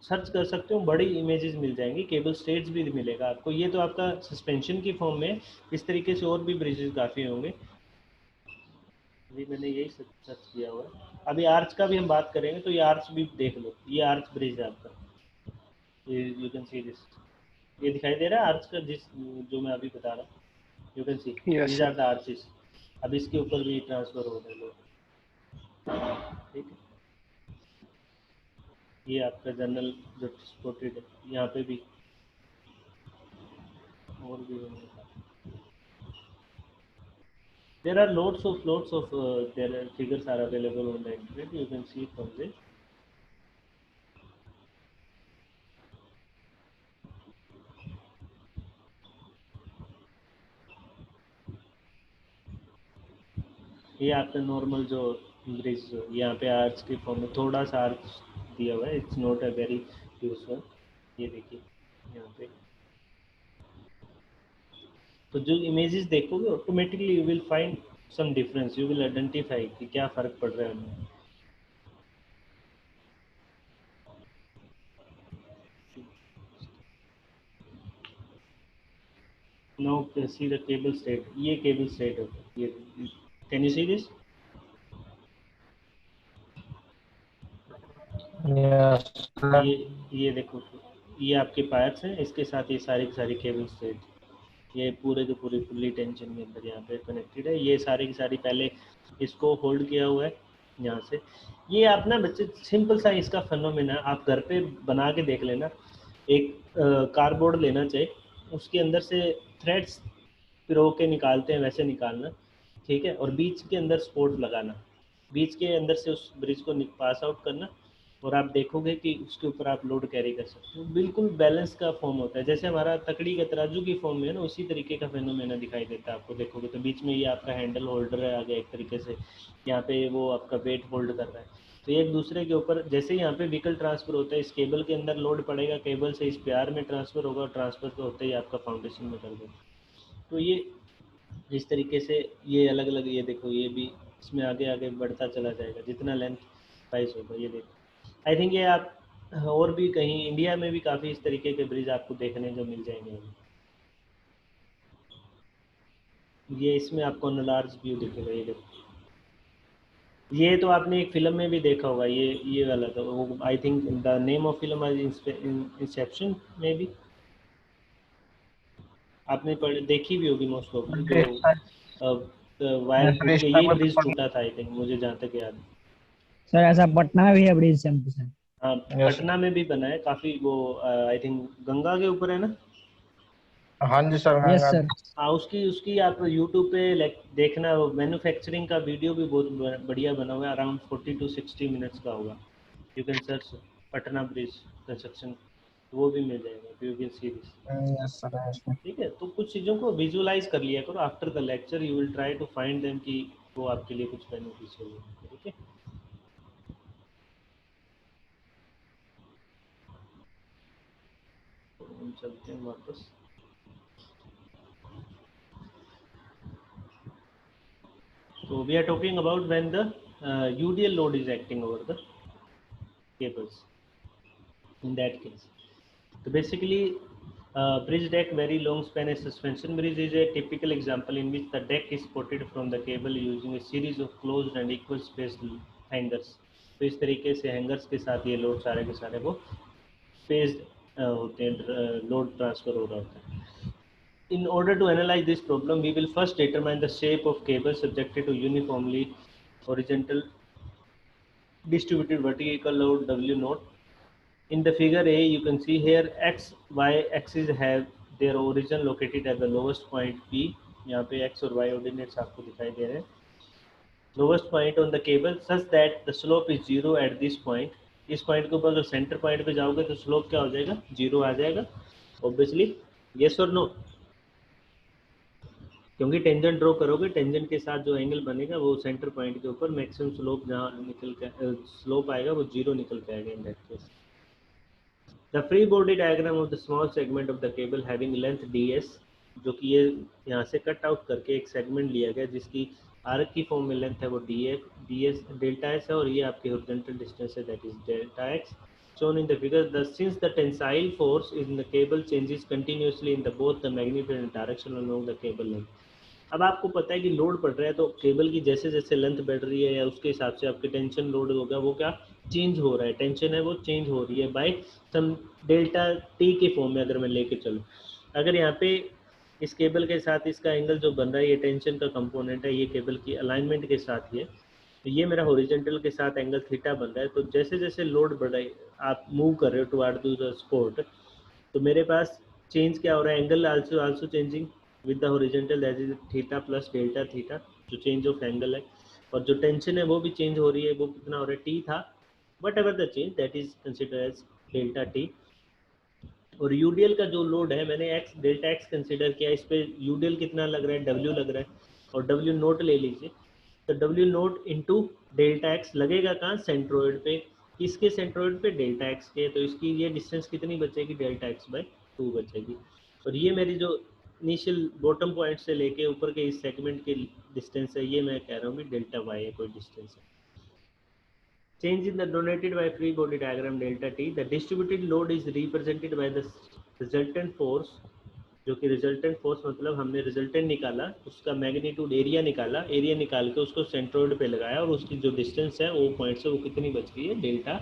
सर्च कर सकते हो, बड़ी इमेजेस मिल जाएंगी, केबल स्ट्रेट्स भी मिलेगा आपको। ये तो आपका सस्पेंशन की फॉर्म में, इस तरीके से और भी ब्रिजेस काफ़ी होंगे। अभी मैंने यही सर्च किया हुआ है। अभी आर्च का भी हम बात करेंगे, तो ये आर्च भी देख लो, ये आर्च ब्रिज है आपका, ये यू कैन सी दिस, ये दिखाई दे रहा है आर्च का, जिस जो मैं अभी बता रहा हूँ, you can see Yes, these sir. Are the arches. अब इसके ऊपर भी ट्रांसफर हो रहे हैं लोग, ठीक है। ये आपका जनरल जो सपोर्टेड है, यहाँ पे भी और भी होंगे। There are lots of there are figures are available on the internet. You can see from this. ये आपका नॉर्मल जो ब्रिज, यहाँ पे आर्च की फॉर्म में थोड़ा सा आर्च दिया हुआ है, it's not a very useful. ये देखिए यहाँ पे, तो जो इमेजेस देखोगे automatically you will find some difference, you will identify कि क्या फ़र्क पड़ रहा है उनमें। Now see the cable straight, ये cable straight होता है, ये can you see this? Yes sir. ये देखो, ये आपके पाइप्स हैं, इसके साथ ये सारी की सारी केबल स्ट्रेट, ये पूरे के पूरे फुल्ली टेंशन के अंदर यहाँ पे कनेक्टेड है। ये सारी की सारी पहले इसको होल्ड किया हुआ है यहाँ से। ये आप ना बच्चे सिंपल सा इसका फिनोमेना आप घर पे बना के देख लेना। एक कार्डबोर्ड लेना चाहिए, उसके अंदर से थ्रेड्स पिरो के निकालते हैं वैसे निकालना, ठीक है, और बीच के अंदर स्पोर्ट लगाना, बीच के अंदर से उस ब्रिज को पास आउट करना, और आप देखोगे कि उसके ऊपर आप लोड कैरी कर सकते हो। बिल्कुल बैलेंस का फॉर्म होता है, जैसे हमारा तकड़ी का तराजू की फॉर्म में है ना, उसी तरीके का फेनोमेना दिखाई देता है आपको। देखोगे तो बीच में ये आपका हैंडल होल्डर है आगे एक तरीके से, यहाँ पे वो आपका वेट होल्ड कर रहा है। तो एक दूसरे के ऊपर जैसे यहाँ पे व्हीकल ट्रांसफर होता है, इस केबल के अंदर लोड पड़ेगा, केबल से इस प्यार में ट्रांसफर होगा, और ट्रांसफर तो होते ही आपका फाउंडेशन में कर देगा। तो ये इस तरीके से ये अलग अलग, ये देखो ये भी इसमें आगे आगे बढ़ता चला जाएगा जितना लेंथ वाइज होगा। ये देखो, आई थिंक ये आप और भी कहीं इंडिया में भी काफ़ी इस तरीके के ब्रिज आपको देखने जो मिल जाएंगे। ये इसमें आपको लार्ज व्यू दिखेगा, ये देखो, ये तो आपने एक फिल्म में भी देखा होगा, ये वाला तो वो I think the name of film Inception में भी आपने देखी भी होगी मोस्ट ऑफ, जो वायर टूट के यही ब्रिज टूटा था आई थिंक, मुझे जहाँ तक याद है। सर ऐसा पटना में भी है ब्रिज सेम टू सेम? हाँ पटना में भी बना है काफ़ी, वो आई थिंक गंगा के ऊपर है ना। हाँ जी सर। Yes sir. हाँ उसकी आप यूट्यूब पे देखना, मैन्युफैक्चरिंग का वीडियो भी बहुत बढ़िया बना हुआ है, अराउंड 40 to 60 मिनट्स का होगा। You can search Patna bridge construction, वो भी मिल जाएगा, you can see this. Yes sir. ठीक है, तो कुछ चीज़ों को विजुअलाइज कर लिया करो, after the lecture you will try to find them कि वो आपके लिए कुछ बेनिफिशियल हो। ठीक है, तो हम चलते हैं वापस। So we are talking about when the UDL load is acting over the cables. In that case, so basically, bridge deck very long span suspension bridge is a typical example in which the deck is supported from the cable using a series of closed and equal spaced hangers. तो इस तरीके से hangers के साथ ये load सारे के सारे वो स्पेस्ड होते हैं, लोड ट्रांसफर हो रहा होता है। In order to analyze this problem, we will first determine the shape of cable subjected to uniformly horizontal distributed vertical load W0. In the figure A, you can see here x, y axis have their origin located at the lowest point P. यहाँ पे x और y ordinates आपको दिखाई दे रहे हैं. Lowest point on the cable such that the slope is 0 at this point. इस point के ऊपर जो सेंटर पॉइंट पे जाओगे तो स्लोप क्या हो जाएगा? 0 आ जाएगा. Obviously, yes or no? क्योंकि टेंजेंट ड्रॉ करोगे, टेंजेंट के साथ जो एंगल बनेगा वो सेंटर पॉइंट के ऊपर मैक्सिमम स्लोप जहाँ निकल के स्लोप आएगा वो 0 निकल के आएगा इन that case. The free body diagram of the small segment of the cable having length ds, जो कि ये यहाँ से कट आउट करके एक सेगमेंट लिया गया जिसकी आर्क की फॉर्म में लेंथ है वो ds डेल्टा s है और ये आपकी हॉरिजॉन्टल डिस्टेंस है that is delta x. shown in the figure, since the tensile force in the cable changes continuously in the both the magnitude and direction along the cable length. अब आपको पता है कि लोड पड़ रहा है तो केबल की जैसे जैसे लेंथ बढ़ रही है या उसके हिसाब से आपके टेंशन लोड होगा वो क्या चेंज हो रहा है, टेंशन है वो चेंज हो रही है बाय सम डेल्टा टी के फॉर्म में. अगर मैं लेके चलूँ, अगर यहाँ पे इस केबल के साथ इसका एंगल जो बन रहा है ये टेंशन का कंपोनेंट है, ये केबल की अलाइनमेंट के साथ ही है, तो ये मेरा हॉरिजॉन्टल के साथ एंगल थीटा बन रहा है. तो जैसे जैसे लोड बढ़ रहा है, आप मूव कर रहे हो टुवर्ड द सपोर्ट, तो मेरे पास चेंज क्या हो रहा है, angle also changing with the horizontal that is theta plus delta theta, जो चेंज ऑफ एंगल है. और जो टेंशन है वो भी चेंज हो रही है, वो कितना हो रहा है, टी था, whatever the change that is consider as delta T. और यूडीएल का जो लोड है मैंने एक्स डेल्टा एक्स कंसिडर किया, इस पर यूडीएल कितना लग रहा है, डब्ल्यू लग रहा है, और डब्ल्यू नोट ले लीजिए. तो W note into delta x लगेगा कहाँ, सेंट्रोइड पे. किसके सेंट्रोइड पे, डेल्टा एक्स के. तो इसकी ये डिस्टेंस कितनी बचेगी, डेल्टा एक्स बाई 2 बचेगी. और ये मेरी जो इनिशियल बॉटम पॉइंट से लेके ऊपर के इस सेगमेंट की डिस्टेंस है, ये मैं कह रहा हूँ कि डेल्टा वाई है, कोई डिस्टेंस है. Change in the donated by free body diagram delta T, the distributed load is represented by the resultant force, जो कि रिजल्टेंट फोर्स मतलब हमने रिजल्टेंट निकाला, उसका मैग्नीट्यूड एरिया निकाला, एरिया निकाल के उसको सेंट्रोइड पे लगाया और उसकी जो डिस्टेंस है वो पॉइंट से वो कितनी बच गई है, delta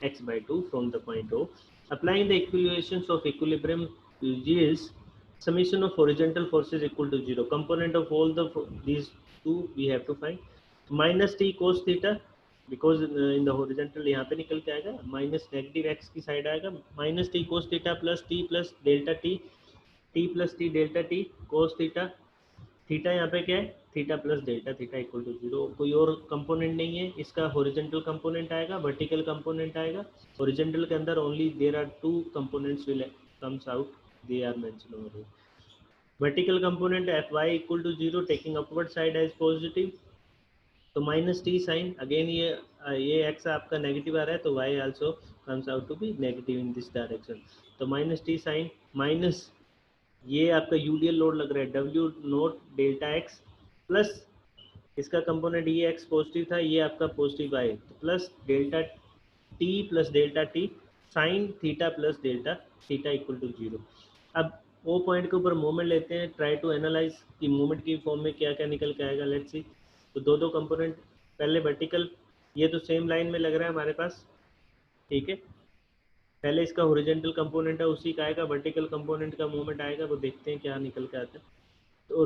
x by 2 from the point O. Applying the equations of equilibrium yields summation of horizontal forces equal to 0. Component of all these two we have to find. Minus t cos theta, because in the horizontal यहाँ पे निकल के आएगा, minus negative X की side आएगा, minus T cos theta plus T plus delta T, T plus T delta T cos theta, theta यहाँ पे क्या है, theta plus delta theta equal to 0. कोई और कंपोनेंट नहीं है, इसका हॉरिजॉन्टल कंपोनेंट आएगा, वर्टिकल कंपोनेंट आएगा. हॉरिजॉन्टल के अंदर only there are 2 components will comes out, they are mentioned over here. Vertical component Fy equal to 0 taking upward side as positive, तो माइनस टी साइन अगेन ये x आपका negative आ रहा है तो y also comes out to be negative in this direction. तो minus T sine minus ये आपका UDL load लग रहा है W naught delta X plus इसका कंपोनेंट ये एक्स पॉजिटिव था, ये आपका पॉजिटिव y, तो plus delta T plus delta T sine theta plus delta theta equal to 0. अब वो पॉइंट के ऊपर मोमेंट लेते हैं, ट्राई टू एनालाइज कि मोमेंट की फॉर्म में क्या क्या निकल के आएगा. Let's see. तो दो कंपोनेंट, पहले वर्टिकल, ये तो सेम लाइन में लग रहा है हमारे पास, ठीक है. पहले इसका हॉरिजॉन्टल कंपोनेंट है उसी का आएगा, वर्टिकल कंपोनेंट का मोमेंट आएगा, वो देखते हैं क्या निकल के आता है. तो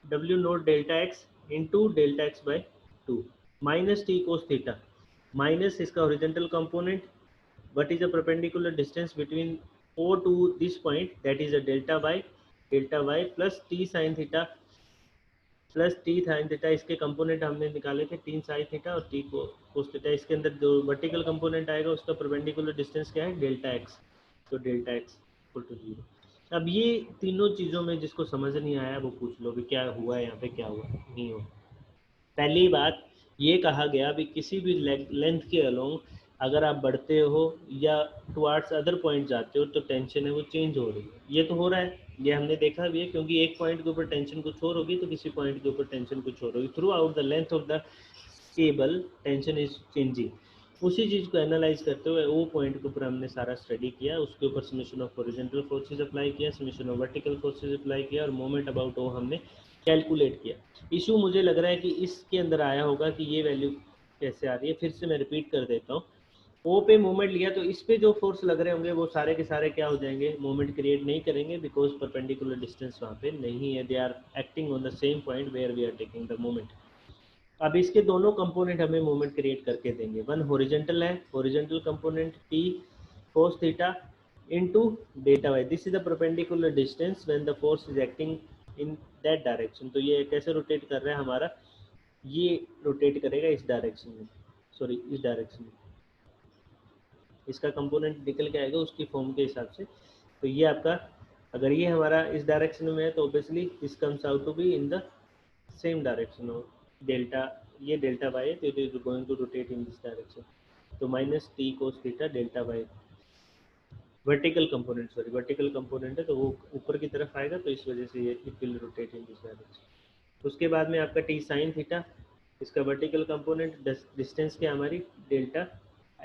W naught delta x into delta x by 2 minus T cos theta minus इसका horizontal component, what is the perpendicular distance between O to this point, that is a delta y plus t sin theta plus t sin theta. इसके component हमने निकाले थे t sin theta और t cos theta. इसके अंदर जो vertical component आएगा उसका परपेंडिकुलर डिस्टेंस क्या है, डेल्टा x, तो डेल्टा x इक्वल टू 0. अब ये तीनों चीज़ों में जिसको समझ नहीं आया वो पूछ लो कि क्या हुआ है यहाँ पे, क्या हुआ नहीं हुआ. पहली बात ये कहा गया भी किसी भी लेंथ के अलोंग अगर आप बढ़ते हो या टुवार्ड्स अदर पॉइंट जाते हो तो टेंशन है वो चेंज हो रही है. ये तो हो रहा है, ये हमने देखा भी है, क्योंकि एक पॉइंट के ऊपर टेंशन कुछ और होगी तो किसी पॉइंट के ऊपर टेंशन कुछ और होगी. Through out the length of the cable tension is changing. उसी चीज़ को एनालाइज करते हुए वो पॉइंट के ऊपर हमने सारा स्टडी किया, उसके ऊपर summation of horizontal forces apply किया, summation of vertical forces apply किया और मोमेंट अबाउट ओ हमने कैलकुलेट किया. इशू मुझे लग रहा है कि इसके अंदर आया होगा कि ये वैल्यू कैसे आ रही है. फिर से मैं रिपीट कर देता हूँ. ओ पे मोमेंट लिया तो इस पे जो फोर्स लग रहे होंगे वो सारे के सारे क्या हो जाएंगे, मोमेंट क्रिएट नहीं करेंगे, बिकॉज परपेंडिकुलर डिस्टेंस वहाँ पे नहीं है. They are acting on the same point where we are taking the moment. अब इसके दोनों कंपोनेंट हमें मोमेंट क्रिएट करके देंगे. वन हॉरिजॉन्टल है, horizontal component T cos theta into delta y. This is the perpendicular distance when the force is acting in that direction. तो ये कैसे रोटेट कर रहा है हमारा, ये रोटेट करेगा इस डायरेक्शन में, सॉरी इस डायरेक्शन में, इसका कंपोनेंट निकल के आएगा उसकी फॉर्म के हिसाब से. तो ये आपका, अगर ये हमारा इस डायरेक्शन में है तो obviously this comes out to be in the same direction of delta, ये डेल्टा वाई है तो it is going to rotate in this direction. तो minus T cos theta delta y vertical component, sorry vertical component है तो वो ऊपर की तरफ आएगा, तो इस वजह से ये it will rotate in this direction. उसके बाद में आपका टी साइन थीटा, इसका वर्टिकल कंपोनेंट डिस्टेंस क्या हमारी डेल्टा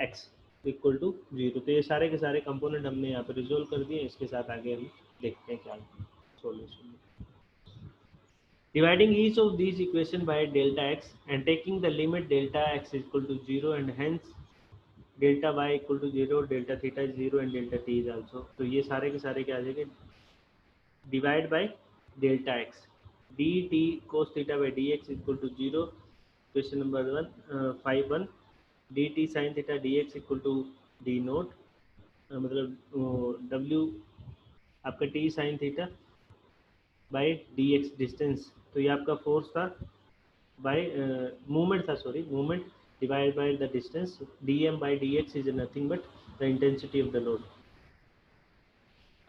एक्स इक्वल टू 0. तो ये सारे के सारे कंपोनेंट हमने यहाँ पर रिजोल्व कर दिए. इसके साथ आगे हम देखते हैं क्या solution. Dividing each of these equation by delta x and taking the limit delta x is equal to 0 and hence delta y equal to 0, delta theta is 0 and delta t is also. तो ये सारे के सारे क्या आ जाएंगे, divide by delta x, dt cos theta by dx is equal to 0. Question number 5.1 dt sin theta dx equal to d naught, मतलब w आपका t sin theta by d x distance. तो ये आपका फोर्स था by movement था, sorry movement divide by the distance. D m by d x is nothing but the intensity of the load.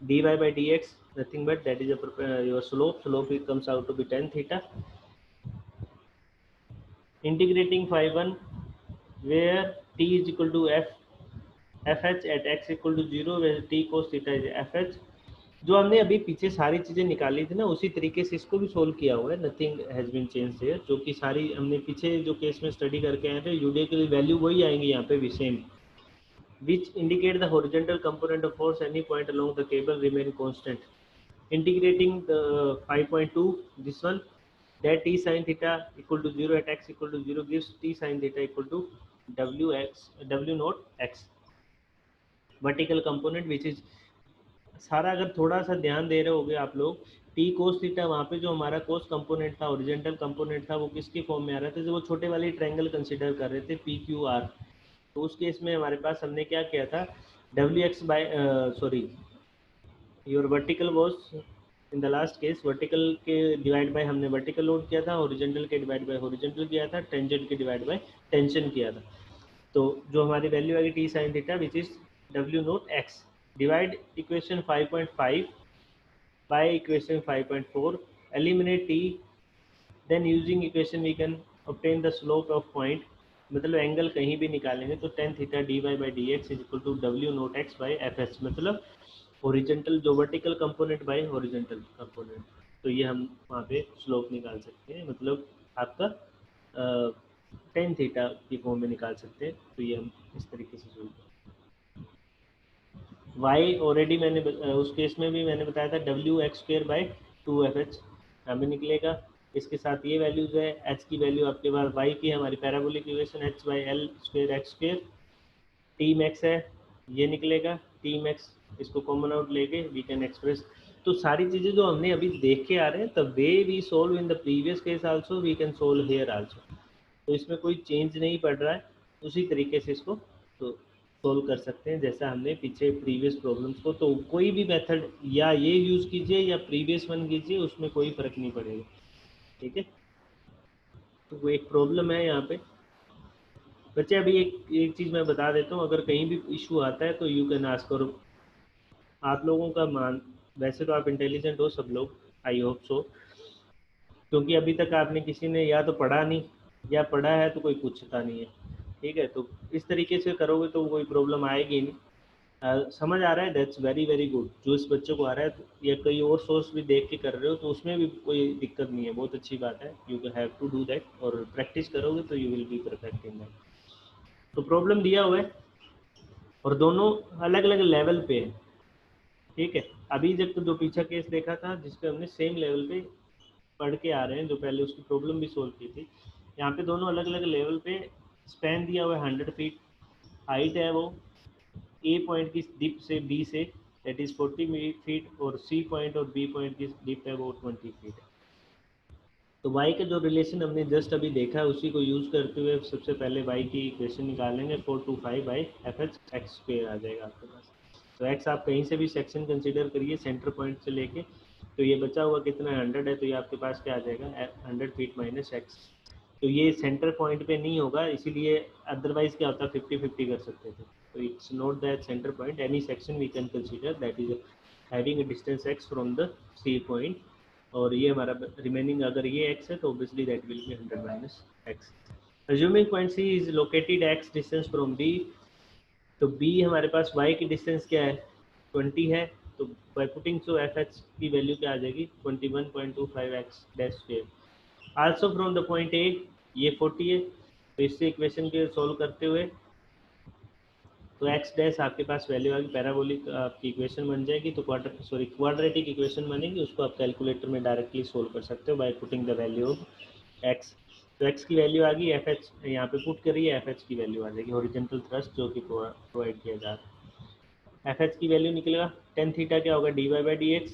D y by d x nothing but that is your slope. Slope it comes out to be tan theta. Integrating 5.1 where t is equal to F H at x equal to 0 where t cos theta is F H. जो हमने अभी पीछे सारी चीज़ें निकाली थी ना, उसी तरीके से इसको भी सोल्व किया हुआ है. Nothing has been change here. जो कि सारी हमने पीछे जो केस में स्टडी करके आए थे, यूडे की वैल्यू वही आएंगी यहाँ पे भी same. Which indicate the horizontal component of force any point along the cable remain constant. Integrating the 5.2 this one, that t sin theta equal to 0 at x equal to 0 gives t sin theta equal to w naught x. Vertical component which is सारा, अगर थोड़ा सा ध्यान दे रहे होगे आप लोग, T cos theta वहाँ पे जो हमारा कोस कंपोनेंट था, ओरिजेंटल कंपोनेंट था, वो किसकी फॉर्म में आ रहा था, जो वो छोटे वाले ट्रायंगल कंसीडर कर रहे थे पी क्यू आर. तो उस केस में हमारे पास हमने क्या किया था, W x by sorry your vertical was in the last case, vertical के डिवाइड बाय हमने वर्टिकल लोड किया था, ओरिजेंटल के डिवाइड बाय ओरिजेंटल किया था, टेंजेंट के डिवाइड बाय टेंशन किया था. तो जो हमारी वैल्यू आएगी T sine theta which is W naught x. Divide equation 5.5 by equation 5.4, eliminate t, then using equation we can obtain the slope of point. मतलब एंगल कहीं भी निकालेंगे तो tan theta dy by dx is equal to w naught x by fs. मतलब horizontal जो vertical component by horizontal component. तो ये हम वहाँ पे स्लोप निकाल सकते हैं, मतलब आपका tan थीटा की फॉर्म में निकाल सकते हैं. तो ये हम इस तरीके से सोल्व करें. y ऑलरेडी मैंने उस केस में भी मैंने बताया था W x square by 2fh हमें निकलेगा. इसके साथ ये वैल्यूज है, h की वैल्यू आपके पास y की हमारी parabolic equation h by L square x square. T max है, ये निकलेगा टी मैक्स, इसको कॉमन आउट लेके वी कैन एक्सप्रेस. तो सारी चीज़ें जो हमने अभी देख के आ रहे हैं, the way we solve in the previous case also we can solve here also. तो इसमें कोई चेंज नहीं पड़ रहा है, उसी तरीके से इसको तो सोल्व कर सकते हैं जैसा हमने पीछे प्रीवियस प्रॉब्लम्स को. तो कोई भी मेथड या ये यूज़ कीजिए या प्रीवियस वन कीजिए, उसमें कोई फ़र्क नहीं पड़ेगा. ठीक है. तो वो एक प्रॉब्लम है यहाँ पे बच्चे. अभी एक चीज़ मैं बता देता हूँ, अगर कहीं भी इशू आता है तो यू कैन आस्क. करो आप लोगों का मान, वैसे तो आप इंटेलिजेंट हो सब लोग, आई होप सो, क्योंकि अभी तक आपने किसी ने या तो पढ़ा नहीं या पढ़ा है तो कोई पूछता नहीं है. ठीक है. तो इस तरीके से करोगे तो कोई प्रॉब्लम आएगी नहीं. समझ आ रहा है, दैट्स वेरी वेरी गुड. जो इस बच्चे को आ रहा है तो, या कई और सोर्स भी देख के कर रहे हो तो उसमें भी कोई दिक्कत नहीं है, बहुत अच्छी बात है. You have to do that, और प्रैक्टिस करोगे तो you will be perfect in that. तो प्रॉब्लम दिया हुआ है और दोनों अलग अलग लेवल पे है. ठीक है. अभी जब तो जो पीछा केस देखा था जिसपे हमने सेम लेवल पे पढ़ के आ रहे हैं, जो पहले उसकी प्रॉब्लम भी सोल्व की थी, यहाँ पे दोनों अलग अलग लेवल पे. स्पैन दिया हुआ है 100 फीट, हाइट है वो ए पॉइंट की डिप से बी से दैट इज़ 40 फीट, और सी पॉइंट और बी पॉइंट की डिप है वो 20 फीट है. तो y का जो रिलेशन हमने जस्ट अभी देखा है उसी को यूज़ करते हुए सबसे पहले y की इक्वेशन निकालेंगे. 425 by F H x square आ जाएगा आपके पास. तो x आप कहीं से भी सेक्शन कंसीडर करिए सेंटर पॉइंट से लेके, तो ये बचा हुआ कितना है 100 है, तो ये आपके पास क्या आ जाएगा 100 फीट माइनस x। तो ये सेंटर पॉइंट पे नहीं होगा, इसीलिए अदरवाइज क्या होता 50-50 कर सकते थे। तो it's not that centre point, any section we can consider that is having a distance x from the C point, और ये हमारा रिमेनिंग अगर ये x है तो obviously that will be 100 minus x। Assuming point C is located x distance from B, तो B हमारे पास y की डिस्टेंस क्या है 20 है, तो by putting so fx की वैल्यू क्या आ जाएगी 21.25x dash square. Also from the point A ये 40 है, तो इससे इक्वेशन के सॉल्व करते हुए तो x डैश आपके पास वैल्यू आ गई, पैराबोलिक आपकी इक्वेशन बन जाएगी, तो क्वाड्रेटिक इक्वेशन बनेगी, उसको आप कैलकुलेटर में डायरेक्टली सोल्व कर सकते हो by putting the value of x। तो x की वैल्यू आ गई, fh यहाँ पे पुट करिए, fh की वैल्यू आ जाएगी हॉरिजॉन्टल थ्रस्ट जो कि प्रोवाइड किया जा रहा है। fh की वैल्यू निकलेगा tan थीटा क्या होगा dy बाई dx,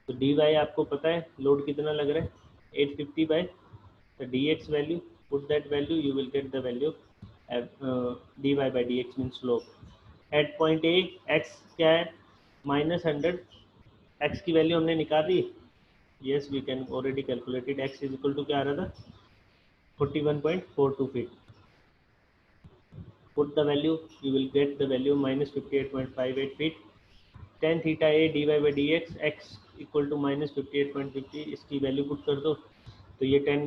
तो dy आपको पता है लोड कितना लग रहा है 850 by the dx value, put that value you will get the value dy by dx mean slope eight point A। x क्या है -100, x की वैल्यू हमने निकाल दी, yes we can already calculated, x is equal to क्या आ रहा था 41.42 feet, put the value you will get the value -58.58 feet, tan theta a dy by dx x equal to -58.50, इसकी value put कर दो, तो ये tan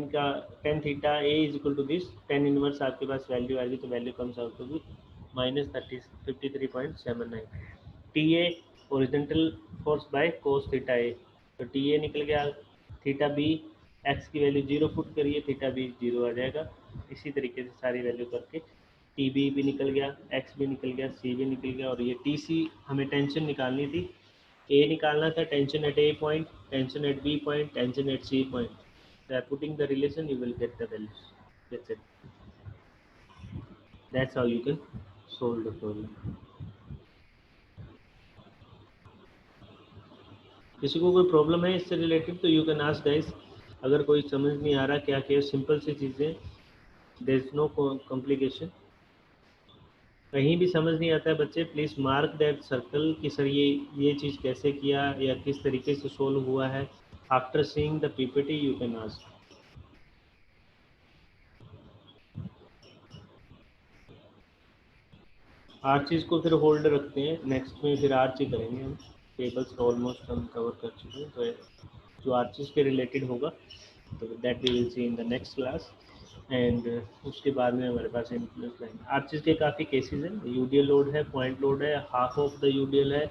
theta a is equal to this tan inverse आपके पास वैल्यू आ गई, तो value comes out to be -53.79। ta horizontal force by cos theta a, तो ta निकल गया, थीटा बी एक्स की वैल्यू 0 पुट करिए, थीटा बी 0 आ जाएगा। इसी तरीके से सारी वैल्यू करके टी बी भी निकल गया, एक्स भी निकल गया, सी भी निकल गया, और ये टी सी हमें टेंशन निकालनी थी, ए निकालना था tension at A point, tension at B point, tension at C point, so putting the relation you will get the values, that's it, that's how you can solve the problem। किसी को कोई problem है इससे related तो you can ask guys, अगर कोई समझ नहीं आ रहा क्या क्या सिंपल सी चीज़ें, देयर इज नो कॉम्प्लिकेशन। कहीं भी समझ नहीं आता है बच्चे, प्लीज़ मार्क दैट सर्कल कि सर ये चीज़ कैसे किया या किस तरीके से सोल्व हुआ है। After seeing the PPT you can ask. Arches को फिर होल्ड रखते हैं, नेक्स्ट में फिर आर्च ही करेंगे हम, टेबल्स ऑलमोस्ट हम कवर कर चुके हैं, तो जो आर्चेस के रिलेटेड होगा तो that we will see in the next class. And उसके बाद में हमारे पास इन्फ्लुएंस लाइन, आर्चेस के काफ़ी केसेस हैं, यूडीएल लोड है, पॉइंट लोड है, हाफ ऑफ द यूडीएल है,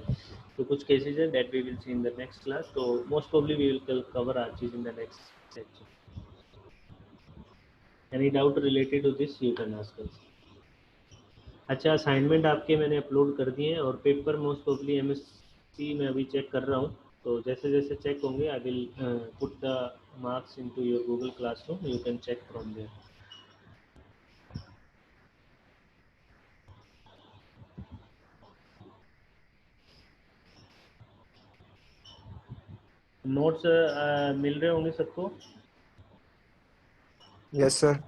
तो कुछ केसेस है that we will see in the next class. तो most probably we will cover arches in the next section. Any doubt related to this you can ask us. अच्छा, assignment आपके मैंने upload कर दिए हैं, और पेपर मोस्ट प्रोबब्ली एमएससी में अभी चेक कर रहा हूँ, तो जैसे जैसे चेक होंगे I will put the marks into your Google classroom, you can check from there. Notes मिल रहे होंगे सबको? Yes sir.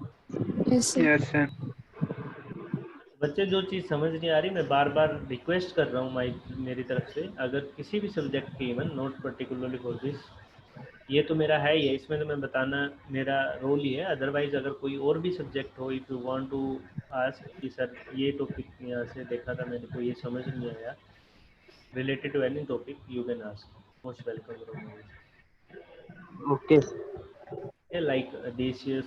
Yes, sir. Yes, sir. बच्चे जो चीज़ समझ नहीं आ रही, मैं बार बार रिक्वेस्ट कर रहा हूँ मेरी तरफ से, अगर किसी भी सब्जेक्ट की even note particularly for this, ये तो मेरा है ही है, इसमें तो मैं बताना मेरा रोल ही है। अदरवाइज अगर कोई और भी सब्जेक्ट हो, if you want to ask कि सर ये टॉपिक यहाँ से देखा था मैंने को ये समझ नहीं आया, related to any topic, you can ask, most welcome. Okay. Like डेशियस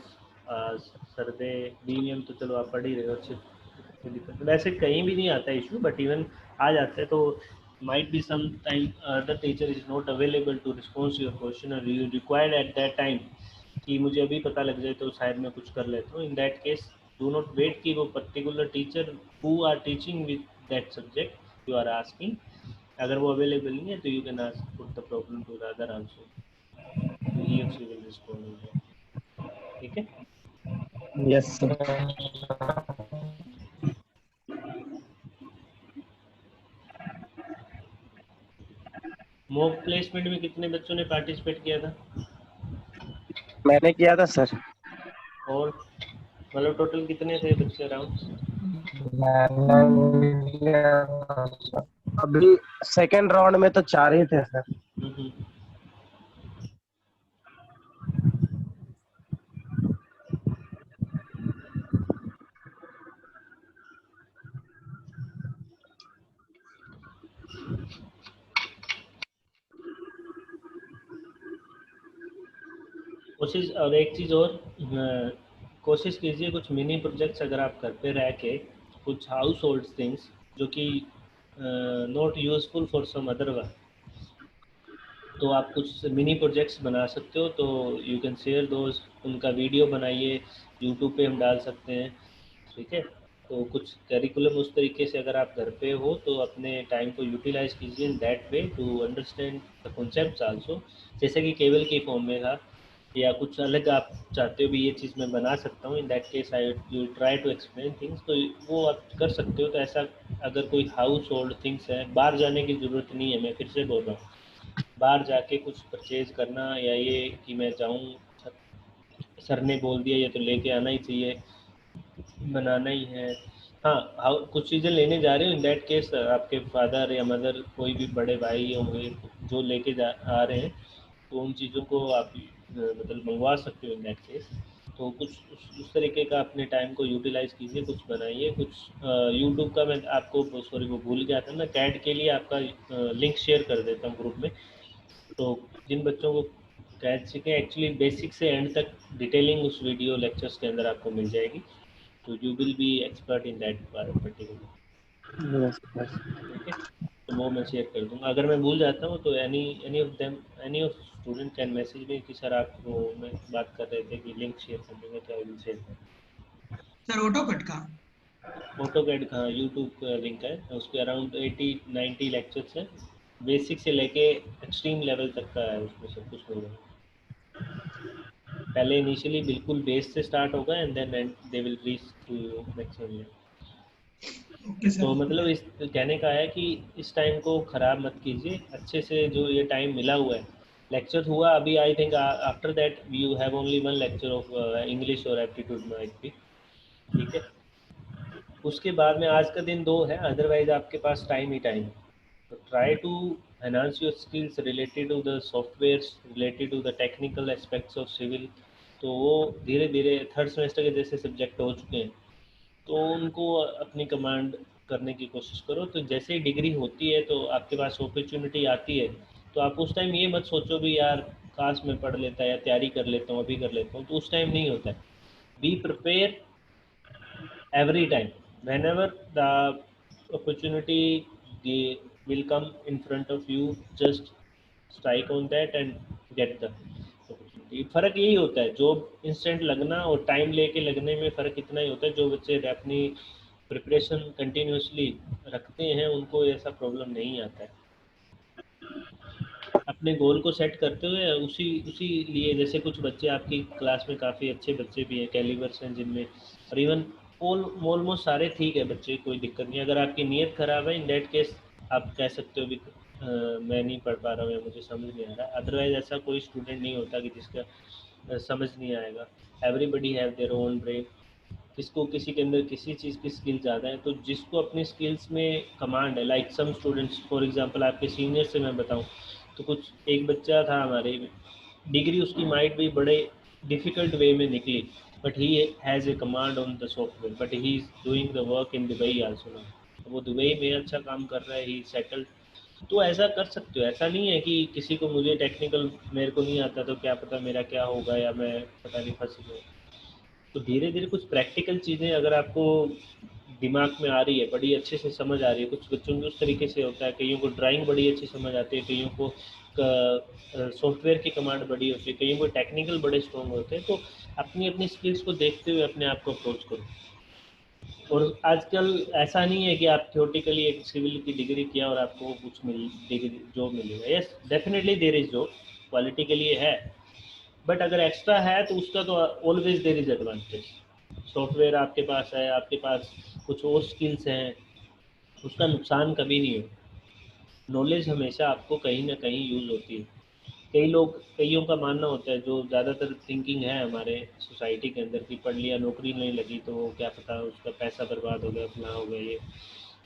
सरदे वीनियम तो चलो आप पढ़ ही रहे हो अच्छे, वैसे कहीं भी नहीं आता इशू, बट इवन आ जाता है तो might be some time the teacher is not available to respond to your question or you required at that time कि मुझे अभी पता लग जाए तो शायद मैं कुछ कर लेता हूँ। in that case do not wait कि वो particular teacher who are teaching with that subject you are asking, अगर वो available नहीं है तो you can ask put the problem to the other also, he or she will respond। ठीक है? Yes sir. Mock placement में कितने बच्चों ने पार्टिसिपेट किया था? मैंने किया था सर। और मतलब टोटल कितने थे बच्चे अराउंड? मैंने अभी सेकेंड राउंड में तो 4 ही थे सर। हम्म। कोशिश, और एक चीज़ और, कोशिश कीजिए कुछ मिनी प्रोजेक्ट्स अगर आप घर पे रह के, कुछ हाउस होल्ड थिंग्स जो कि not useful for some other one, तो आप कुछ मिनी प्रोजेक्ट्स बना सकते हो, तो यू कैन शेयर दोज, उनका वीडियो बनाइए, यूट्यूब पे हम डाल सकते हैं, ठीक है। तो कुछ करिकुलम उस तरीके से अगर आप घर पे हो तो अपने टाइम को यूटिलाइज कीजिए in that way to understand the concepts also, जैसे कि केबल की फॉर्म में था, या कुछ अलग आप चाहते हो भी ये चीज़ मैं बना सकता हूँ, in that case I you try to explain things, तो वो आप कर सकते हो। तो ऐसा अगर कोई हाउस होल्ड थिंग्स है, बाहर जाने की ज़रूरत नहीं है, मैं फिर से बोल रहा हूँ, बाहर जाके कुछ परचेज करना या ये कि मैं जाऊँ सर ने बोल दिया ये तो लेके आना ही चाहिए, बनाना ही है। हाँ, कुछ चीज़ें लेने जा रहे हो, इन दैट केस आपके फादर या मदर कोई भी बड़े भाई होंगे जो लेके जा आ रहे हैं, तो उन चीज़ों को आप मतलब मंगवा सकते हो इन दैट केस। तो कुछ उस तरीके का अपने टाइम को यूटिलाइज कीजिए, कुछ बनाइए। कुछ यूट्यूब का मैं आपको, सॉरी वो भूल गया था, मैं कैड के लिए आपका लिंक शेयर कर देता हूँ ग्रुप में। तो जिन बच्चों को कैड सीखे, एक्चुअली बेसिक से एंड तक डिटेलिंग उस वीडियो लेक्चर्स के अंदर आपको मिल जाएगी, तो you will B expert in that particular, yes yes. ठीक है। तो वो मैं शेयर कर दूंगा, अगर मैं भूल जाता हूँ तो any of them, any of student can message me कि सर आप वो मैं बात कर रहे थे कि लिंक शेयर कर देंगे, तो आई विल शेयर कर। सर ऑटोकैड का ऑटोकैड का यूट्यूब का लिंक है, उसके अराउंड 80-90 लेक्चर्स हैं, बेसिक से लेके एक्सट्रीम लेवल तक का है, उसमें सब कुछ होगा। पहले इनिशियली बिल्कुल बेस से स्टार्ट होगा and then they will reach to maximum level. Okay तो सर। मतलब इस कहने का है कि इस टाइम को ख़राब मत कीजिए, अच्छे से जो ये टाइम मिला हुआ है, लेक्चर हुआ अभी, I think after that you have only 1 lecture of English और एप्टीट्यूड माइट बी, ठीक है। उसके बाद में आज का दिन 2 है, अदरवाइज आपके पास टाइम ही टाइम है। तो try to enhance your skills related to the software, related to the technical aspects of civil. तो वो धीरे धीरे थर्ड सेमेस्टर के जैसे सब्जेक्ट हो चुके हैं, तो उनको अपनी कमांड करने की कोशिश करो। तो जैसे ही डिग्री होती है तो आपके पास अपॉर्चुनिटी आती है, तो आप उस टाइम ये मत सोचो भी यार काश मैं पढ़ लेता या तैयारी कर लेता हूँ, अभी कर लेता हूँ, तो उस टाइम नहीं होता है। Be prepare every time, whenever the opportunity will come in front of you, just strike on that and get the opportunity। फर्क यही होता है, जॉब इंस्टेंट लगना और टाइम लेके लगने में फ़र्क इतना ही होता है। जो बच्चे अपनी प्रिपरेशन कंटिन्यूसली रखते हैं उनको ऐसा प्रॉब्लम नहीं आता है। अपने गोल को सेट करते हुए उसी उसी लिए, जैसे कुछ बच्चे आपकी क्लास में काफ़ी अच्छे बच्चे भी हैं, कैलिबर्स हैं जिनमें, और इवन ऑलमोस्ट सारे ठीक है बच्चे, कोई दिक्कत नहीं। अगर आपकी नीयत ख़राब है, इन दैट केस आप कह सकते हो भी मैं नहीं पढ़ पा रहा हूँ या मुझे समझ नहीं आ रहा। अदरवाइज ऐसा कोई स्टूडेंट नहीं होता कि जिसका समझ नहीं आएगा। Everybody have their own brain, किसको किसी के अंदर किसी चीज़ की स्किल ज़्यादा है, तो जिसको अपनी स्किल्स में कमांड है, like some students, for example आपके सीनियर से मैं बताऊं तो कुछ एक बच्चा था हमारे, डिग्री उसकी माइट भी बड़े डिफ़िकल्ट वे में निकली, but he has a command on the software, but he is doing the work in Dubai also now. वो दुबई में अच्छा काम कर रहा है, ही सेटल्ड। तो ऐसा कर सकते हो, ऐसा नहीं है कि किसी को मुझे टेक्निकल मेरे को नहीं आता तो क्या पता मेरा क्या होगा या मैं पता नहीं फंस गया। तो धीरे धीरे कुछ प्रैक्टिकल चीज़ें अगर आपको दिमाग में आ रही है, बड़ी अच्छे से समझ आ रही है, कुछ बच्चों की उस तरीके से होता है, कईयों को ड्राइंग बड़ी अच्छी समझ आती है, कईयों को सॉफ्टवेयर की कमांड बड़ी होती है, कईयों को टेक्निकल बड़े स्ट्रॉन्ग होते हैं। तो अपनी अपनी स्किल्स को देखते हुए अपने आप को अप्रोच करो। और आजकल ऐसा नहीं है कि आप थियोरेटिकली एक सिविल की डिग्री किया और आपको कुछ डिग्री जॉब मिलेगा। Yes definitely there is job, quality के लिए है, बट अगर एक्स्ट्रा है तो उसका तो always there is advantage. Software आपके पास है, आपके पास कुछ और स्किल्स हैं, उसका नुकसान कभी नहीं हो। नॉलेज हमेशा आपको कहीं ना कहीं यूज़ होती है। कईयों का मानना होता है, जो ज़्यादातर थिंकिंग है हमारे सोसाइटी के अंदर, कि पढ़ लिया नौकरी नहीं लगी तो क्या पता उसका पैसा बर्बाद हो गया, फलां हो गया ये,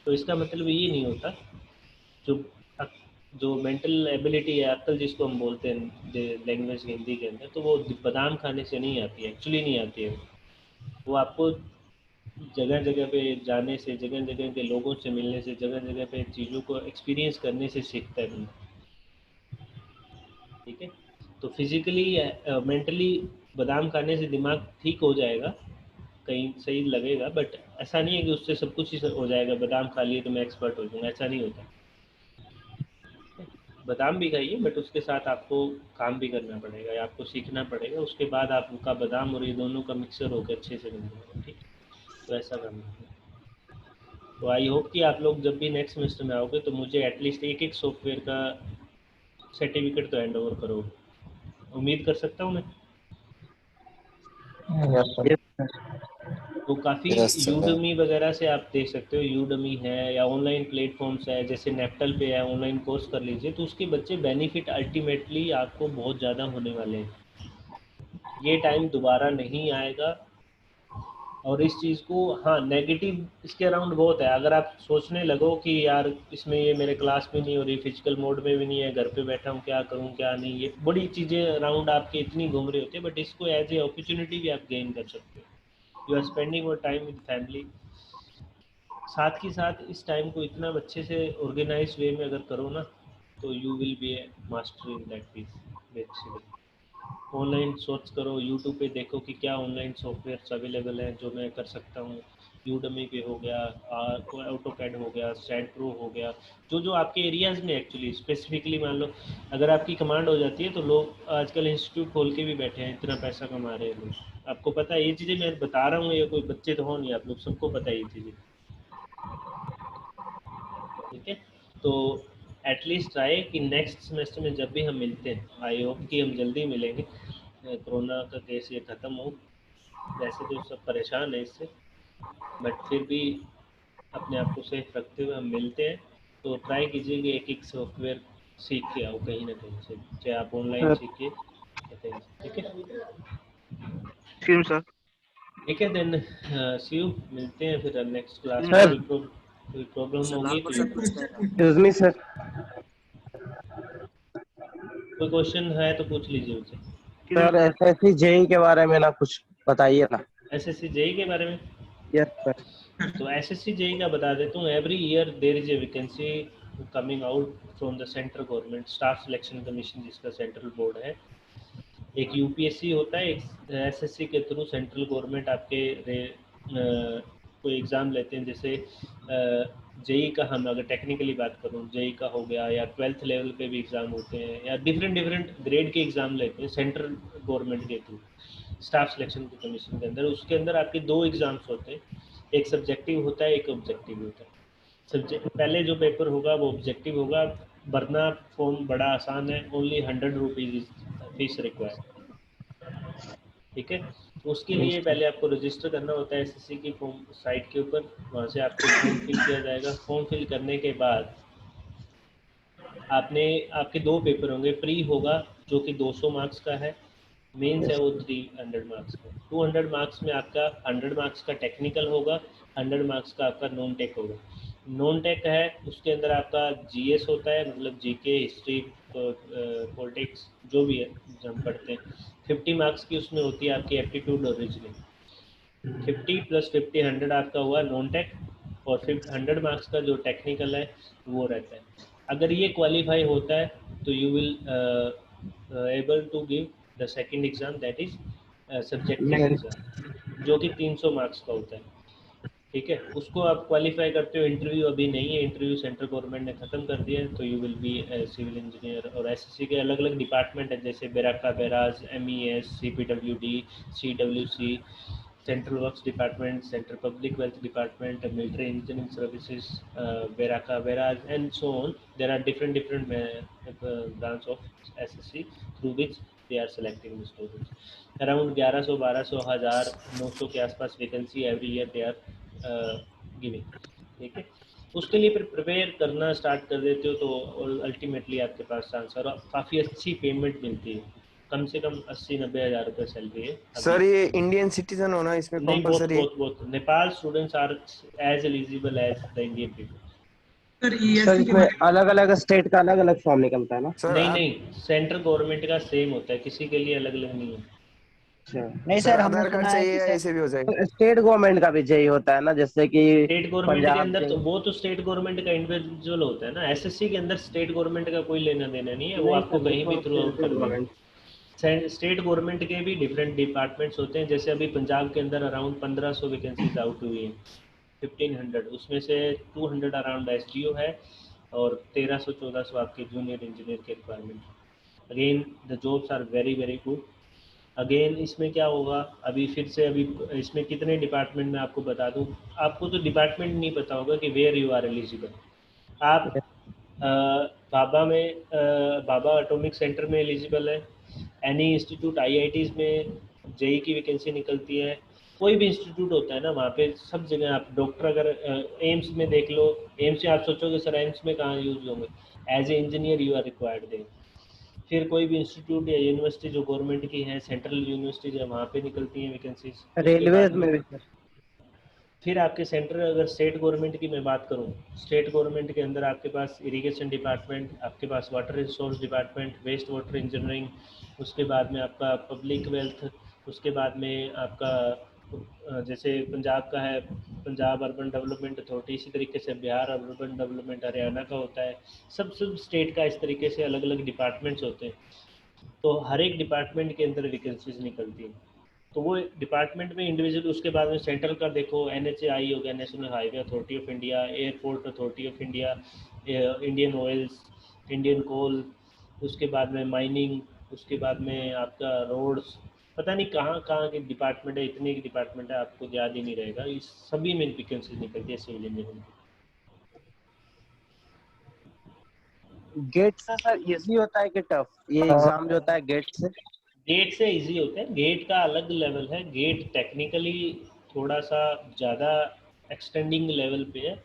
तो इसका मतलब ये नहीं होता। जो मेंटल एबिलिटी है, अक्ल जिसको हम बोलते हैं लैंग्वेज हिंदी के अंदर, तो वो बादाम खाने से नहीं आती है, एक्चुअली नहीं आती है। वो आपको जगह जगह पे जाने से, जगह जगह के लोगों से मिलने से, जगह जगह पे चीज़ों को एक्सपीरियंस करने से सीखता है बंदा। ठीक है, तो फिजिकली मेंटली बादाम खाने से दिमाग ठीक हो जाएगा, कहीं सही लगेगा, बट ऐसा नहीं है कि उससे सब कुछ ही हो जाएगा, बादाम खा लिए तो मैं एक्सपर्ट हो जाऊंगा, ऐसा नहीं होता। बादाम भी खाइए, बट उसके साथ आपको काम भी करना पड़ेगा या आपको सीखना पड़ेगा, उसके बाद आपका बादाम और ये दोनों का मिक्सर होकर अच्छे से बन जाएगा। ठीक, तो ऐसा करना है। तो आई होप कि आप लोग जब भी नेक्स्ट सेमेस्टर में आओगे तो मुझे एटलीस्ट एक सॉफ्टवेयर का सर्टिफिकेट तो हैंड ओवर करोगे, उम्मीद कर सकता हूँ मैं। Yes sir. तो काफ़ी यूडमी वगैरह से आप देख सकते हो, यूडमी है या ऑनलाइन प्लेटफॉर्म्स है, जैसे नेप्टल पे है, ऑनलाइन कोर्स कर लीजिए, तो उसके बच्चे बेनिफिट अल्टीमेटली आपको बहुत ज़्यादा होने वाले हैं। ये टाइम दोबारा नहीं आएगा। और इस चीज़ को, हाँ, नेगेटिव इसके अराउंड बहुत है। अगर आप सोचने लगो कि यार इसमें ये मेरे क्लास में नहीं हो रही, फिजिकल मोड में भी नहीं है, घर पे बैठा हूँ, क्या करूँ क्या नहीं, ये बड़ी चीज़ें अराउंड आपके इतनी घूम रही होती है, बट इसको एज ए अपॉर्चुनिटी भी आप गेन कर सकते हो। You are spending your time with family. साथ ही साथ इस टाइम को इतना अच्छे से ऑर्गेनाइज वे में अगर करो ना, तो you will be a master in that piece basically. Online search करो, यूट्यूब पे देखो कि क्या ऑनलाइन सॉफ्टवेयर अवेलेबल हैं जो मैं कर सकता हूँ। यूडमी पे हो गया, ऑटोकैड हो गया, सैड प्रो हो गया, जो जो आपके एरियाज़ में एक्चुअली स्पेसिफिकली, मान लो अगर आपकी कमांड हो जाती है तो लोग आजकल इंस्टीट्यूट खोल के भी बैठे हैं, इतना पैसा कमा रहे हैं लोग। आपको पता है ये चीज़ें मैं बता रहा हूँ, ये कोई बच्चे तो हो नहीं, आप लोग सबको पता है ये चीज़ें। ठीक है, तो एटलीस्ट ट्राई कि नेक्स्ट सेमेस्टर में जब भी हम मिलते हैं, आई होप कि हम जल्दी मिलेंगे, कोरोना का केस ये ख़त्म हो। वैसे तो सब परेशान है इससे, बट फिर भी अपने आप को सेफ रखते हुए हम मिलते हैं। तो ट्राई कीजिए कि एक सॉफ्टवेयर सीख के आओ कहीं ना कहीं से, चाहे आप ऑनलाइन सीखिए या कहीं से। ठीक है सर। ठीक है, देन सी यू, मिलते हैं फिर नेक्स्ट क्लास में। सर। कोई प्रॉब्लम होगी तो एक्सक्यूज मी सर। कोई क्वेश्चन है तो पूछ लीजिए उनसे। सर एसएससी जेई के बारे में ना कुछ बताइए ना। एसएससी जेई के बारे में? Yes sir. तो एसएससी जेई का बता देता हूँ। Every year there is a vacancy coming out from the central government, staff selection commission जिसका सेंट्रल बोर्ड है। एक यूपीएससी होता है, एक एसएससी के थ्रू सेंट्रल गवर्नमेंट आपके कोई एग्ज़ाम लेते हैं। जैसे जेई का हम अगर टेक्निकली बात करूँ, जेई का हो गया, या 12th लेवल पे भी एग्ज़ाम होते हैं, या डिफरेंट ग्रेड के एग्ज़ाम लेते हैं सेंट्रल गवर्नमेंट के थ्रू स्टाफ सिलेक्शन कमीशन के अंदर। उसके अंदर आपके 2 एग्ज़ाम्स होते हैं, एक सब्जेक्टिव होता है, एक ऑब्जेक्टिव होता है। पहले जो पेपर होगा वो ऑब्जेक्टिव होगा, भरना फॉर्म बड़ा आसान है, ओनली 100 रुपीज़ फीस रिक्वायर्ड। ठीक है, उसके लिए पहले आपको रजिस्टर करना होता है एसएससी की फॉर्म साइट के ऊपर, वहाँ से आपको फॉर्म फिल किया जाएगा। फॉर्म फिल करने के बाद आपके 2 पेपर होंगे। प्री होगा जो कि 200 मार्क्स का है, मेंस है वो 300 मार्क्स का। 200 मार्क्स में आपका 100 मार्क्स का टेक्निकल होगा, 100 मार्क्स का आपका नॉन टेक होगा। नॉन टेक है उसके अंदर आपका जीएस होता है, मतलब जीके, हिस्ट्री, पॉलिटिक्स, जो भी है जो हम पढ़ते हैं। 50 मार्क्स की उसमें होती है आपकी एप्टीट्यूड और रीजनिंग। 50 + 50 100 आपका हुआ नॉन टेक, और 100 मार्क्स का जो टेक्निकल है वो रहता है। अगर ये क्वालिफाई होता है तो you will able to give the second exam, that is subjective exam, जो कि 300 मार्क्स का होता है। ठीक है, उसको आप क्वालिफाई करते हो। इंटरव्यू अभी नहीं है, इंटरव्यू सेंट्रल गवर्नमेंट ने ख़त्म कर दिया है। तो you will be civil engineer. और एसएससी के अलग अलग डिपार्टमेंट है, जैसे Farakka barrage, MES, CPWD, CWC, central works department, central public wealth department, military engineering services, Farakka barrage, and so on. There are different branch of SSC through which they are selecting the students. Around 1100, 1200, 1000, 900 के आसपास vacancy every year they are giving. ठीक है, उसके लिए फिर prepare करना start कर देते हो तो अल्टीमेटली आपके पास चांस, और काफ़ी अच्छी पेमेंट मिलती है, कम से कम 80-90 हज़ार रुपये सैलरी है। सर ये इंडियन सिटीजन होना इसमें नहीं, कंपलसरी? बहुत Nepal students are as eligible as the Indian people. Sir sir ESC के इसमें बारे में अलग अलग स्टेट का अलग अलग फॉर्म निकलता है ना? सर नहीं आप नहीं, सेंट्रल गवर्नमेंट का सेम होता है, किसी के लिए अलग अलग नहीं है। अच्छा, नहीं सर सर, हमने आधार कार्ड सुना है चाहिए कि या सर ऐसे भी हो जाएगा? तो स्टेट गवर्नमेंट का भी यही होता है ना, जैसे कि स्टेट गवर्नमेंट के पंजाब अंदर के? तो वो तो स्टेट गवर्नमेंट का इंडिविजुअल होता है ना, एसएससी के अंदर स्टेट गवर्नमेंट का कोई लेना देना नहीं है, वो नहीं आपको सर, कहीं भी वो थ्रू आउट सेंट्रल कर देंगे। गवर्नमेंट। स्टेट गवर्नमेंट के भी डिफरेंट डिपार्टमेंट्स होते हैं, जैसे अभी पंजाब के अंदर अराउंड 1500 वैकेंसीज आउट हुई हैं, 1500, उसमें से 200 अराउंड एसडीओ है और 1300-1400 आपके जूनियर इंजीनियर के requirement. Again the jobs are very very good. Again इसमें क्या होगा, अभी फिर से अभी इसमें कितने डिपार्टमेंट में आपको बता दूं, आपको तो डिपार्टमेंट नहीं पता होगा कि वेयर यू आर एलिजिबल। आप अ, बाबा में बाबा एटॉमिक सेंटर में एलिजिबल है, एनी इंस्टीट्यूट आईआईटीज में जेई की वैकेंसी निकलती है, कोई भी इंस्टीट्यूट होता है ना वहाँ पे सब जगह आप डॉक्टर, अगर एम्स में देख लो, एम्स में आप सोचोगे सर एम्स में कहाँ यूज होंगे, as a engineer you are required there. फिर कोई भी इंस्टीट्यूट या यूनिवर्सिटी जो गवर्नमेंट की है, सेंट्रल यूनिवर्सिटीज है, वहाँ पे निकलती हैं वैकेंसीज। उसके रेलवेज बाद में भी सर? फिर आपके सेंट्रल, अगर स्टेट गवर्नमेंट की मैं बात करूँ, स्टेट गवर्नमेंट के अंदर आपके पास इरिगेशन डिपार्टमेंट, आपके पास water resource department, waste water engineering, उसके बाद में आपका पब्लिक वेल्थ, उसके बाद में आपका जैसे पंजाब का है पंजाब अर्बन डेवलपमेंट अथॉरिटी, इसी तरीके से बिहार अर्बन डेवलपमेंट हरियाणा का होता है, सब सब स्टेट का इस तरीके से अलग अलग डिपार्टमेंट्स होते हैं। तो हर एक डिपार्टमेंट के अंदर वैकेंसीज निकलती हैं, तो वो डिपार्टमेंट में इंडिविजुअल। उसके बाद में सेंट्रल का देखो, एनएचएआई हो गया, national highway authority of India, airport authority of India, Indian oils, Indian coal, उसके बाद में माइनिंग, उसके बाद में आपका रोड्स, पता नहीं कहाँ कहाँ के डिपार्टमेंट है, इतने के डिपार्टमेंट है आपको याद ही नहीं रहेगा, इस सभी में वैकेंसीज निकलती है सिविल इंजीनियरिंग। गेट से सर इजी होता है कि टफ, ये एग्जाम जो होता है गेट से? गेट से इजी होते हैं, गेट का अलग लेवल है, गेट टेक्निकली थोड़ा सा ज़्यादा एक्सटेंडिंग लेवल पे है।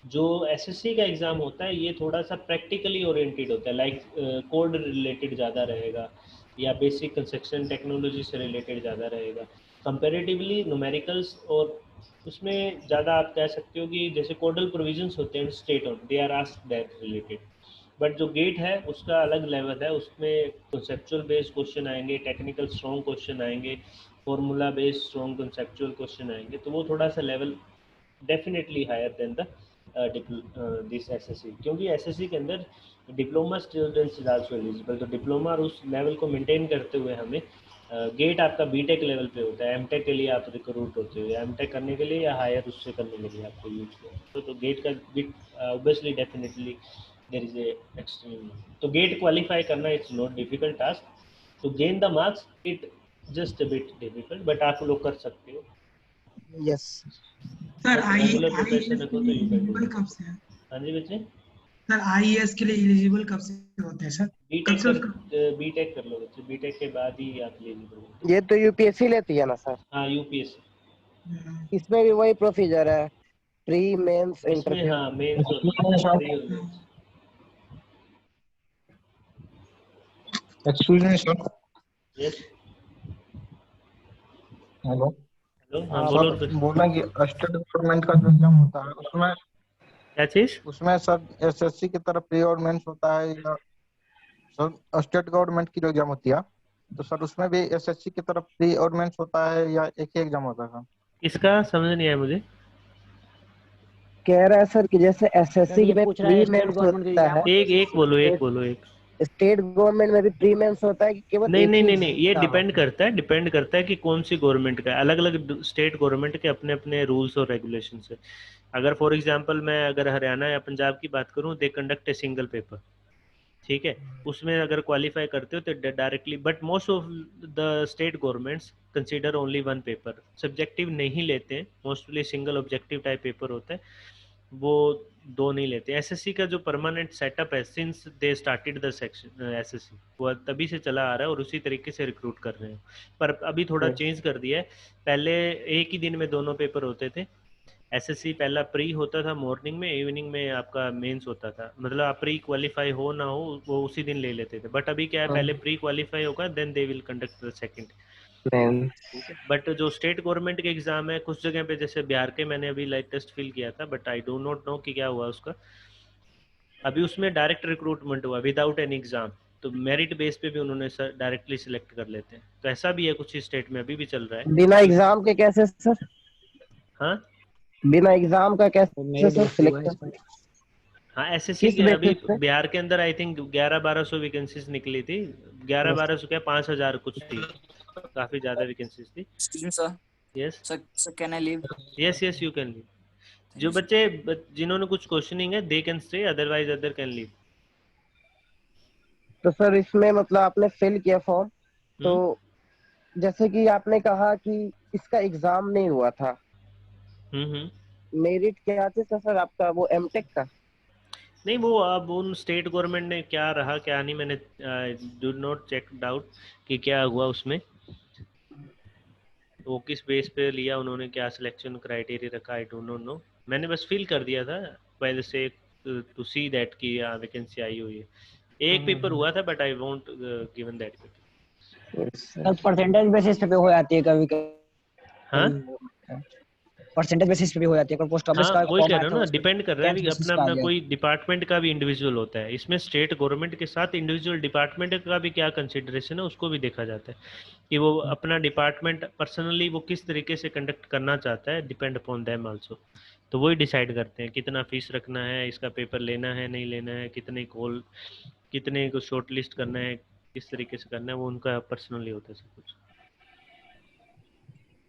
जो एसएससी का एग्ज़ाम होता है ये थोड़ा सा प्रैक्टिकली ओरिएंटेड होता है, लाइक कोड रिलेटेड ज़्यादा रहेगा या बेसिक कंस्ट्रक्शन टेक्नोलॉजी से रिलेटेड ज़्यादा रहेगा कंपेरेटिवली न्यूमेरिकल्स। और उसमें ज़्यादा आप कह सकते हो कि जैसे कोडल प्रोविजंस होते हैं state on, they are asked that related. But जो गेट है उसका अलग लेवल है, उसमें कंसेप्चुअल बेस्ड क्वेश्चन आएंगे, टेक्निकल स्ट्रॉन्ग क्वेश्चन आएंगे, formula based strong conceptual question आएंगे, तो वो थोड़ा सा level definitely higher than the this SSC, क्योंकि एसएससी के अंदर diploma students is also eligible, तो डिप्लोमा और उस लेवल को मेंटेन करते हुए हमें गेट आपका बीटेक लेवल पे होता है, एमटेक के लिए आप रिक्रूट होते हो, या एमटेक करने के लिए या हायर उससे करने के लिए आपको यूज किया, तो गेट का bit obviously definitely there is a extreme. तो गेट क्वालिफाई करना it's not difficult task, to gain the marks it just a bit difficult, but आप लोग कर सकते हो। Yes. Sir regular preparation IAS रखो के तो लिए यू कैन एलिजिबल डू। कब से है? हाँ जी बच्चे, सर आईएएस के लिए एलिजिबल कब से होते हैं सर? कब से उसका? बीटेक कर लो बच्चे, बीटेक के बाद ही आप एलिजिबल हो। ये तो यूपीएससी लेती है ना सर? हाँ यूपीएससी, इसमें भी वही प्रोसीजर है, प्री मेंस इसमें इंटरव्यू? हाँ मेंस और प्री और mains. Excuse me sir. Yes, hello. Hello, हाँ हाँ बोलो। सर बोला कि स्टेट गवर्नमेंट का जो एग्जाम होता है उसमें क्या चीज? उसमें सर एसएससी की तरफ प्री और मेंस होता है, या सर स्टेट गवर्नमेंट की जो एग्जाम होती है तो सर उसमें भी एसएससी की तरफ प्री और मेंस होता है या एक ही एग्जाम होता है सर? इसका समझ नहीं आया मुझे। कह रहा है सर कि जैसे सर एसएससी ये में पूछ रहा है प्री स्टेट मेंस गवर्नमेंट की होता एग्जाम है, होती है, एक बोलो, एक बोलो, एक। स्टेट गवर्नमेंट में भी प्री मेंस होता है कि केवल नहीं एक नहीं ही नहीं नहीं, ये एग्जाम डिपेंड होता करता है, डिपेंड करता है कि कौन सी गवर्नमेंट का है, अलग अलग स्टेट गवर्नमेंट के अपने अपने रूल्स और रेगुलेशन है। अगर फॉर एग्जांपल मैं अगर हरियाणा या पंजाब की बात करूं, they conduct a single paper, ठीक है, उसमें अगर क्वालिफाई करते हो तो directly, but most of the state governments consider only one paper, subjective नहीं लेते हैं, mostly single objective type paper होता है, वो दो नहीं लेते। एसएससी का जो परमानेंट सेटअप है, since they started the section SSC, वो तभी से चला आ रहा है और उसी तरीके से रिक्रूट कर रहे हैं, पर अभी थोड़ा है। चेंज कर दिया है। पहले एक ही दिन में दोनों पेपर होते थे, एसएससी पहला प्री होता था मॉर्निंग में, इवनिंग में आपका मेंस होता था, मतलब आप प्री क्वालिफाई हो ना हो वो उसी दिन ले लेते थे, बट अभी क्या है, पहले प्री क्वालिफाई होगा then they will conduct the second, ठीक है। बट जो स्टेट गवर्नमेंट के एग्जाम है कुछ जगह पे, जैसे बिहार के मैंने अभी लाइक टेस्ट फिल किया था, but I do not know कि क्या हुआ उसका, अभी उसमें डायरेक्ट रिक्रूटमेंट हुआ विदाउट एनी एग्जाम, तो मेरिट बेस पे भी उन्होंने डायरेक्टली सिलेक्ट कर लेते हैं। तो ऐसा भी है कुछ स्टेट में अभी भी चल रहा है। बिना एग्जाम के कैसे सर? हाँ बिना एग्जाम का कैसे सर सिलेक्शन? हाँ, एसएससी किस के अभी बेसिस पे? बिहार के अंदर आई थिंक 1100-1200 वैकेंसीज निकली थी। 1100-1200 क्या 5000 कुछ थी, काफी ज्यादा वैकेंसीज थी। Sir, yes sir, can I leave? Yes yes, you can leave. जो बच्चे जिन्होंने कुछ क्वेश्चनिंग है they can stay, otherwise other can leave. तो सर इसमें मतलब आपने फिल किया फॉर्म, तो जैसे कि आपने कहा कि इसका एग्जाम नहीं हुआ था, मेरिट क्या थे सर आपका वो एमटेक का? नहीं, वो अब उन स्टेट गवर्नमेंट ने क्या रहा क्या नहीं, मैंने डू नॉट चेक डाउट कि क्या हुआ उसमें, वो किस बेस पे लिया उन्होंने, क्या सिलेक्शन क्राइटेरिया रखा, आई डोंट नो। मैंने बस फिल कर दिया था बाय द से टू सी दैट कि वैकेंसी आई हुई है। एक पेपर हुआ था but I won't given that paper. Sir percentage basis पे हो जाती है कभी हाँ परसेंटेज बेसिस पे भी हो जाती है, पर पोस्ट ऑफिस हाँ, का वही फॉर्म कह आया रहा था हूँ ना, उसमें डिपेंड कर रहा है 10th कि बेसिस अपना पे आ अपना गया। कोई डिपार्टमेंट का भी इंडिविजुअल होता है। इसमें स्टेट गवर्नमेंट के साथ इंडिविजुअल डिपार्टमेंट का भी क्या कंसिडरेशन है उसको भी देखा जाता है कि वो अपना डिपार्टमेंट पर्सनली वो किस तरीके से कंडक्ट करना चाहता है, डिपेंड अपॉन देम आल्सो। तो वही डिसाइड करते हैं कितना फीस रखना है, इसका पेपर लेना है नहीं लेना है, कितने कॉल, कितने को शॉर्ट लिस्ट करना है, किस तरीके से करना है, वो उनका पर्सनली होता है सब कुछ।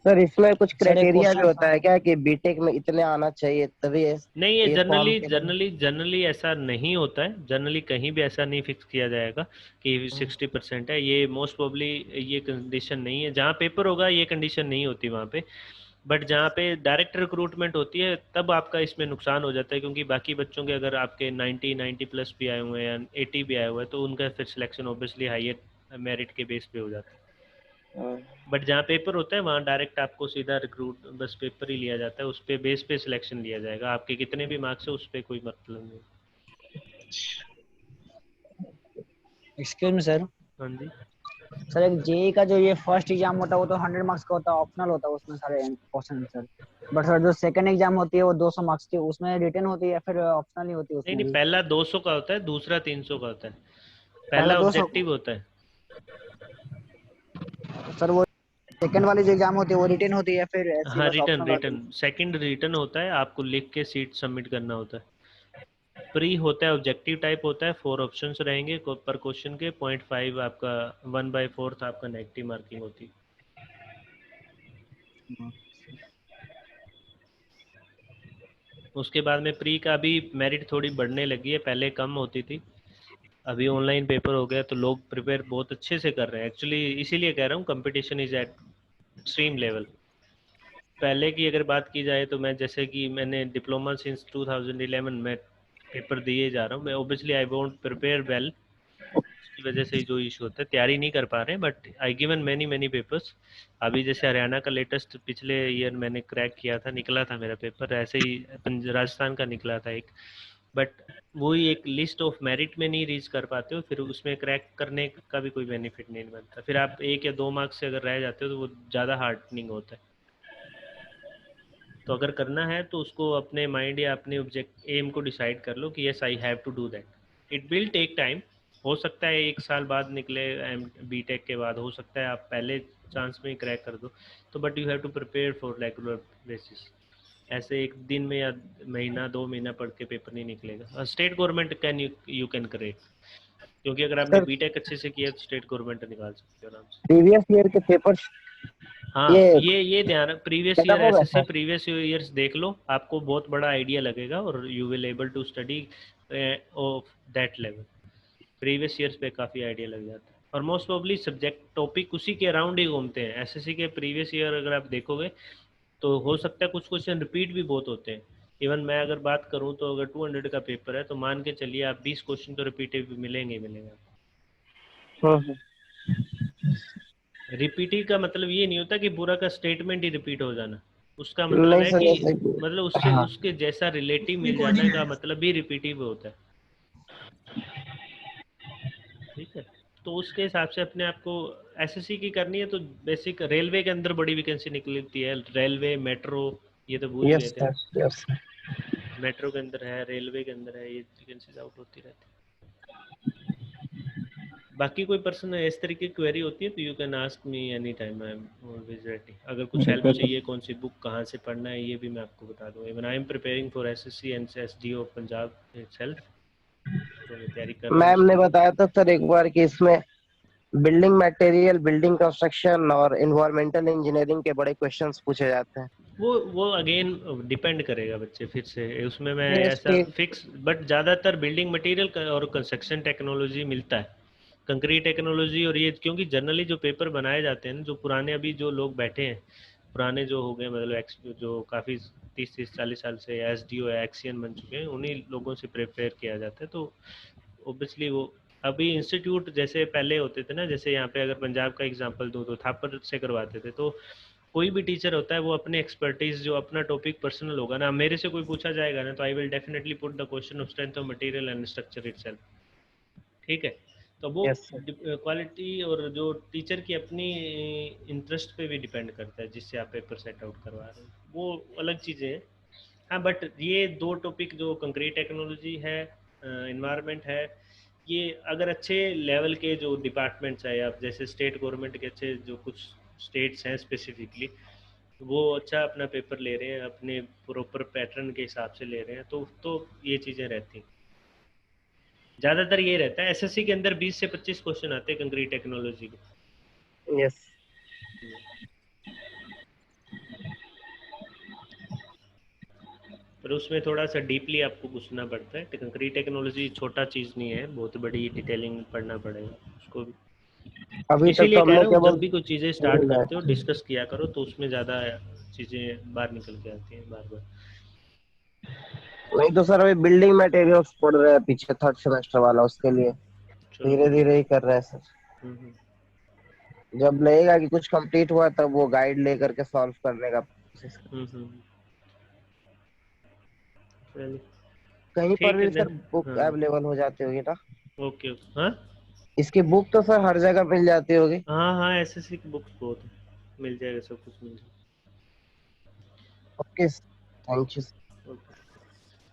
सर इसमें कुछ सर एक क्राइटेरिया भी क्वेश्चन होता है क्या कि बीटेक में इतने आना चाहिए तभी नहीं, ये फॉर्म के लिए? जनरली ऐसा नहीं होता है। जनरली कहीं भी ऐसा नहीं फिक्स किया जाएगा कि 60% है, ये मोस्ट प्रोबेबली ये कंडीशन नहीं है। जहाँ पेपर होगा ये कंडीशन नहीं होती वहाँ पे, बट जहाँ पे डायरेक्ट रिक्रूटमेंट होती है तब आपका इसमें नुकसान हो जाता है, क्योंकि बाकी बच्चों के अगर आपके 90 प्लस भी आए हुए हैं या 80 भी आए हुए हैं तो उनका फिर सिलेक्शन ऑब्वियसली हाइयर मेरिट के बेस पे हो जाता है। बट जहाँ पेपर होता है वहाँ डायरेक्ट आपको सीधा रिक्रूट, बस पेपर ही लिया जाता है, उस पे बेस पे सिलेक्शन लिया जाएगा। आपके कितने भी मार्क्स है उस पे कोई मतलब नहीं। Excuse me sir. हाँ जी सर एक जेई का जो ये फर्स्ट एग्जाम होता है वो तो 100 मार्क्स का होता है, ऑप्शनल होता है उसमें सारे क्वेश्चन सर। बट सर जो सेकंड एग्जाम होती है वो 200 मार्क्स की, उसमें रिटन होती है या फिर ऑप्शनल ही होती है नहीं उसमें नहीं, भी? पहला 200 का होता है, दूसरा 300 का होता है। पहला 200 ऑब्जेक्टिव होता है। सर वो सेकंड वाली जो एग्जाम होती है वो रिटन होती है या फिर ऐसी हाँ, बस ऑप्शनल होती है? सेकंड रिटन होता है, आपको लिख के सीट सबमिट करना होता है। प्री होता है, ऑब्जेक्टिव टाइप होता है, 4 ऑप्शंस रहेंगे पर क्वेश्चन के, 0.5 आपका 1/4 आपका नेगेटिव मार्किंग होती है। उसके बाद में प्री का भी मेरिट थोड़ी बढ़ने लगी है, पहले कम होती थी, अभी ऑनलाइन पेपर हो गया तो लोग प्रिपेयर बहुत अच्छे से कर रहे हैं एक्चुअली। इसीलिए कह रहा हूँ competition is eight extreme level. पहले की अगर बात की जाए तो मैं जैसे कि मैंने डिप्लोमा सिंस 2011 में पेपर दिए जा रहा हूँ, मैं obviously I won't prepare well, उसकी वजह से जो इशू होता है तैयारी नहीं कर पा रहे हैं, but I given many papers. अभी जैसे हरियाणा का लेटेस्ट पिछले ईयर मैंने क्रैक किया था, निकला था मेरा पेपर, ऐसे ही राजस्थान का निकला था एक, बट वही एक लिस्ट ऑफ मेरिट में नहीं रीच कर पाते हो, फिर उसमें क्रैक करने का भी कोई बेनिफिट नहीं बनता। फिर आप 1 या 2 मार्क्स से अगर रह जाते हो तो वो ज़्यादा हार्डनिंग होता है। तो अगर करना है तो उसको अपने माइंड या अपने ऑब्जेक्ट एम को डिसाइड कर लो कि yes I have to do that. It will take time, हो सकता है 1 साल बाद निकले, बीटेक के बाद हो सकता है आप पहले चांस में ही क्रैक कर दो, तो but you have to prepare for regular basis. ऐसे एक दिन में या महीना 2 महीना पढ़ के पेपर नहीं निकलेगा। State government can you can correct, क्योंकि अगर आपने बीटेक अच्छे से किया तो स्टेट गवर्नमेंट निकाल सकते हो आराम से। प्रीवियस ईयर के पेपर हाँ, ये ध्यान, previous year SSC previous years देख लो, आपको बहुत बड़ा आइडिया लगेगा और you will able to study of that level. Previous years पे काफ़ी आइडिया लग जाता है और मोस्ट प्रोबेबली सब्जेक्ट टॉपिक उसी के अराउंड ही घूमते हैं। एसएससी के प्रीवियस ईयर अगर आप देखोगे तो हो सकता है कुछ क्वेश्चन रिपीट भी बहुत होते हैं। इवन मैं अगर बात करूं तो अगर 200 का पेपर है तो मान के चलिए आप 20 क्वेश्चन तो रिपीटेड मिलेंगे। रिपीटिव का मतलब ये नहीं होता कि पूरा का स्टेटमेंट ही रिपीट हो जाना, उसका मतलब है कि मतलब उसके जैसा रिलेटिव मिल जाने का मतलब भी रिपीटिव होता है। ठीक है, तो उसके हिसाब से अपने आप को एसएससी की करनी है तो बेसिक रेलवे के अंदर बड़ी वैकेंसी निकलती है, रेलवे मेट्रो ये तो भूल गए थे। मेट्रो के अंदर है, रेलवे के अंदर है, ये वैकेंसीज आउट होती रहती है। बाकी कोई पर्सन इस तरीके की क्वेरी होती है तो you can ask me any time, I am always ready. अगर कुछ हेल्प चाहिए, कौन सी बुक कहाँ से पढ़ना है, ये भी मैं आपको बता दूँ। Even I am preparing for SSC and SDO Punjab itself, तो मैं तैयारी कर रहा हूँ। मैम ने बताया था सर एक बार कि इसमें बिल्डिंग मटेरियल, बिल्डिंग कंस्ट्रक्शन और इन्वायरमेंटल इंजीनियरिंग के बड़े क्वेश्चंस पूछे जाते हैं। वो अगेन डिपेंड करेगा बच्चे, फिर से उसमें मैं Yes, ऐसा yes. फिक्स, बट ज़्यादातर बिल्डिंग मटेरियल और कंस्ट्रक्शन टेक्नोलॉजी मिलता है, कंक्रीट टेक्नोलॉजी। और ये क्योंकि जनरली जो पेपर बनाए जाते हैं, जो पुराने अभी जो लोग बैठे हैं, पुराने जो हो गए, मतलब जो काफ़ी 30-40 साल से एसडीओ या एक्सीएन बन चुके हैं, उन्हीं लोगों से प्रिपेयर किया जाता है। तो ऑब्वियसली वो अभी इंस्टीट्यूट जैसे पहले होते थे ना, जैसे यहाँ पे अगर पंजाब का एग्जांपल दूँ तो थापर से करवाते थे, तो कोई भी टीचर होता है वो अपने एक्सपर्टीज, जो अपना टॉपिक पर्सनल होगा ना, मेरे से कोई पूछा जाएगा ना, तो I will definitely put the question of strength of material and structure itself. ठीक है, तो वो Yes, sir. क्वालिटी और जो टीचर की अपनी इंटरेस्ट पे भी डिपेंड करता है, जिससे आप पेपर सेट आउट करवा रहे हैं, वो अलग चीज़ें हैं। हाँ, बट ये दो टॉपिक जो कंक्रीट टेक्नोलॉजी है, इन्वायरमेंट है, ये अगर अच्छे लेवल के जो डिपार्टमेंट्स है, या जैसे स्टेट गवर्नमेंट के अच्छे जो कुछ स्टेट्स हैं स्पेसिफिकली, वो अच्छा अपना पेपर ले रहे हैं, अपने प्रॉपर पैटर्न के हिसाब से ले रहे हैं, तो ये चीज़ें रहती हैं। ज़्यादातर ये रहता है एसएससी के अंदर 20 से 25 क्वेश्चन आते हैं कंक्रीट टेक्नोलॉजी के। Yes. पर उसमें थोड़ा सा डीपली आपको घुसना पड़ता है। कंक्रीट टेक्नोलॉजी छोटा चीज़ नहीं है, बहुत बड़ी डिटेलिंग पढ़ना पड़ेगा उसको भी। अभी तक इसीलिए तो कह हमने रहा हूँ, केवल जब भी कोई चीज़ें स्टार्ट करते हो डिस्कस किया करो, तो उसमें ज़्यादा चीज़ें बाहर निकल के आती हैं बार बार। नहीं तो सर अभी बिल्डिंग मटेरियल्स पढ़ रहे हैं पीछे, थर्ड सेमेस्टर वाला, उसके लिए धीरे धीरे ही कर रहे हैं सर। जब लगेगा कि कुछ कंप्लीट हुआ तब वो गाइड लेकर के सॉल्व करने का कोशिश कहीं पर भी सर बुक अवेलेबल हो जाती होगी ना? ओके, हाँ, इसकी बुक तो सर हर जगह मिल जाती होगी। हाँ, एसएससी की बुक्स बहुत है, मिल जाएगा, सब कुछ मिल जाएगा। Okay, thank you.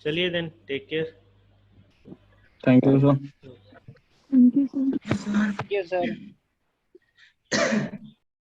चलिए then, take care. Thank you sir. Thank you, sir. Sir Yes, sir.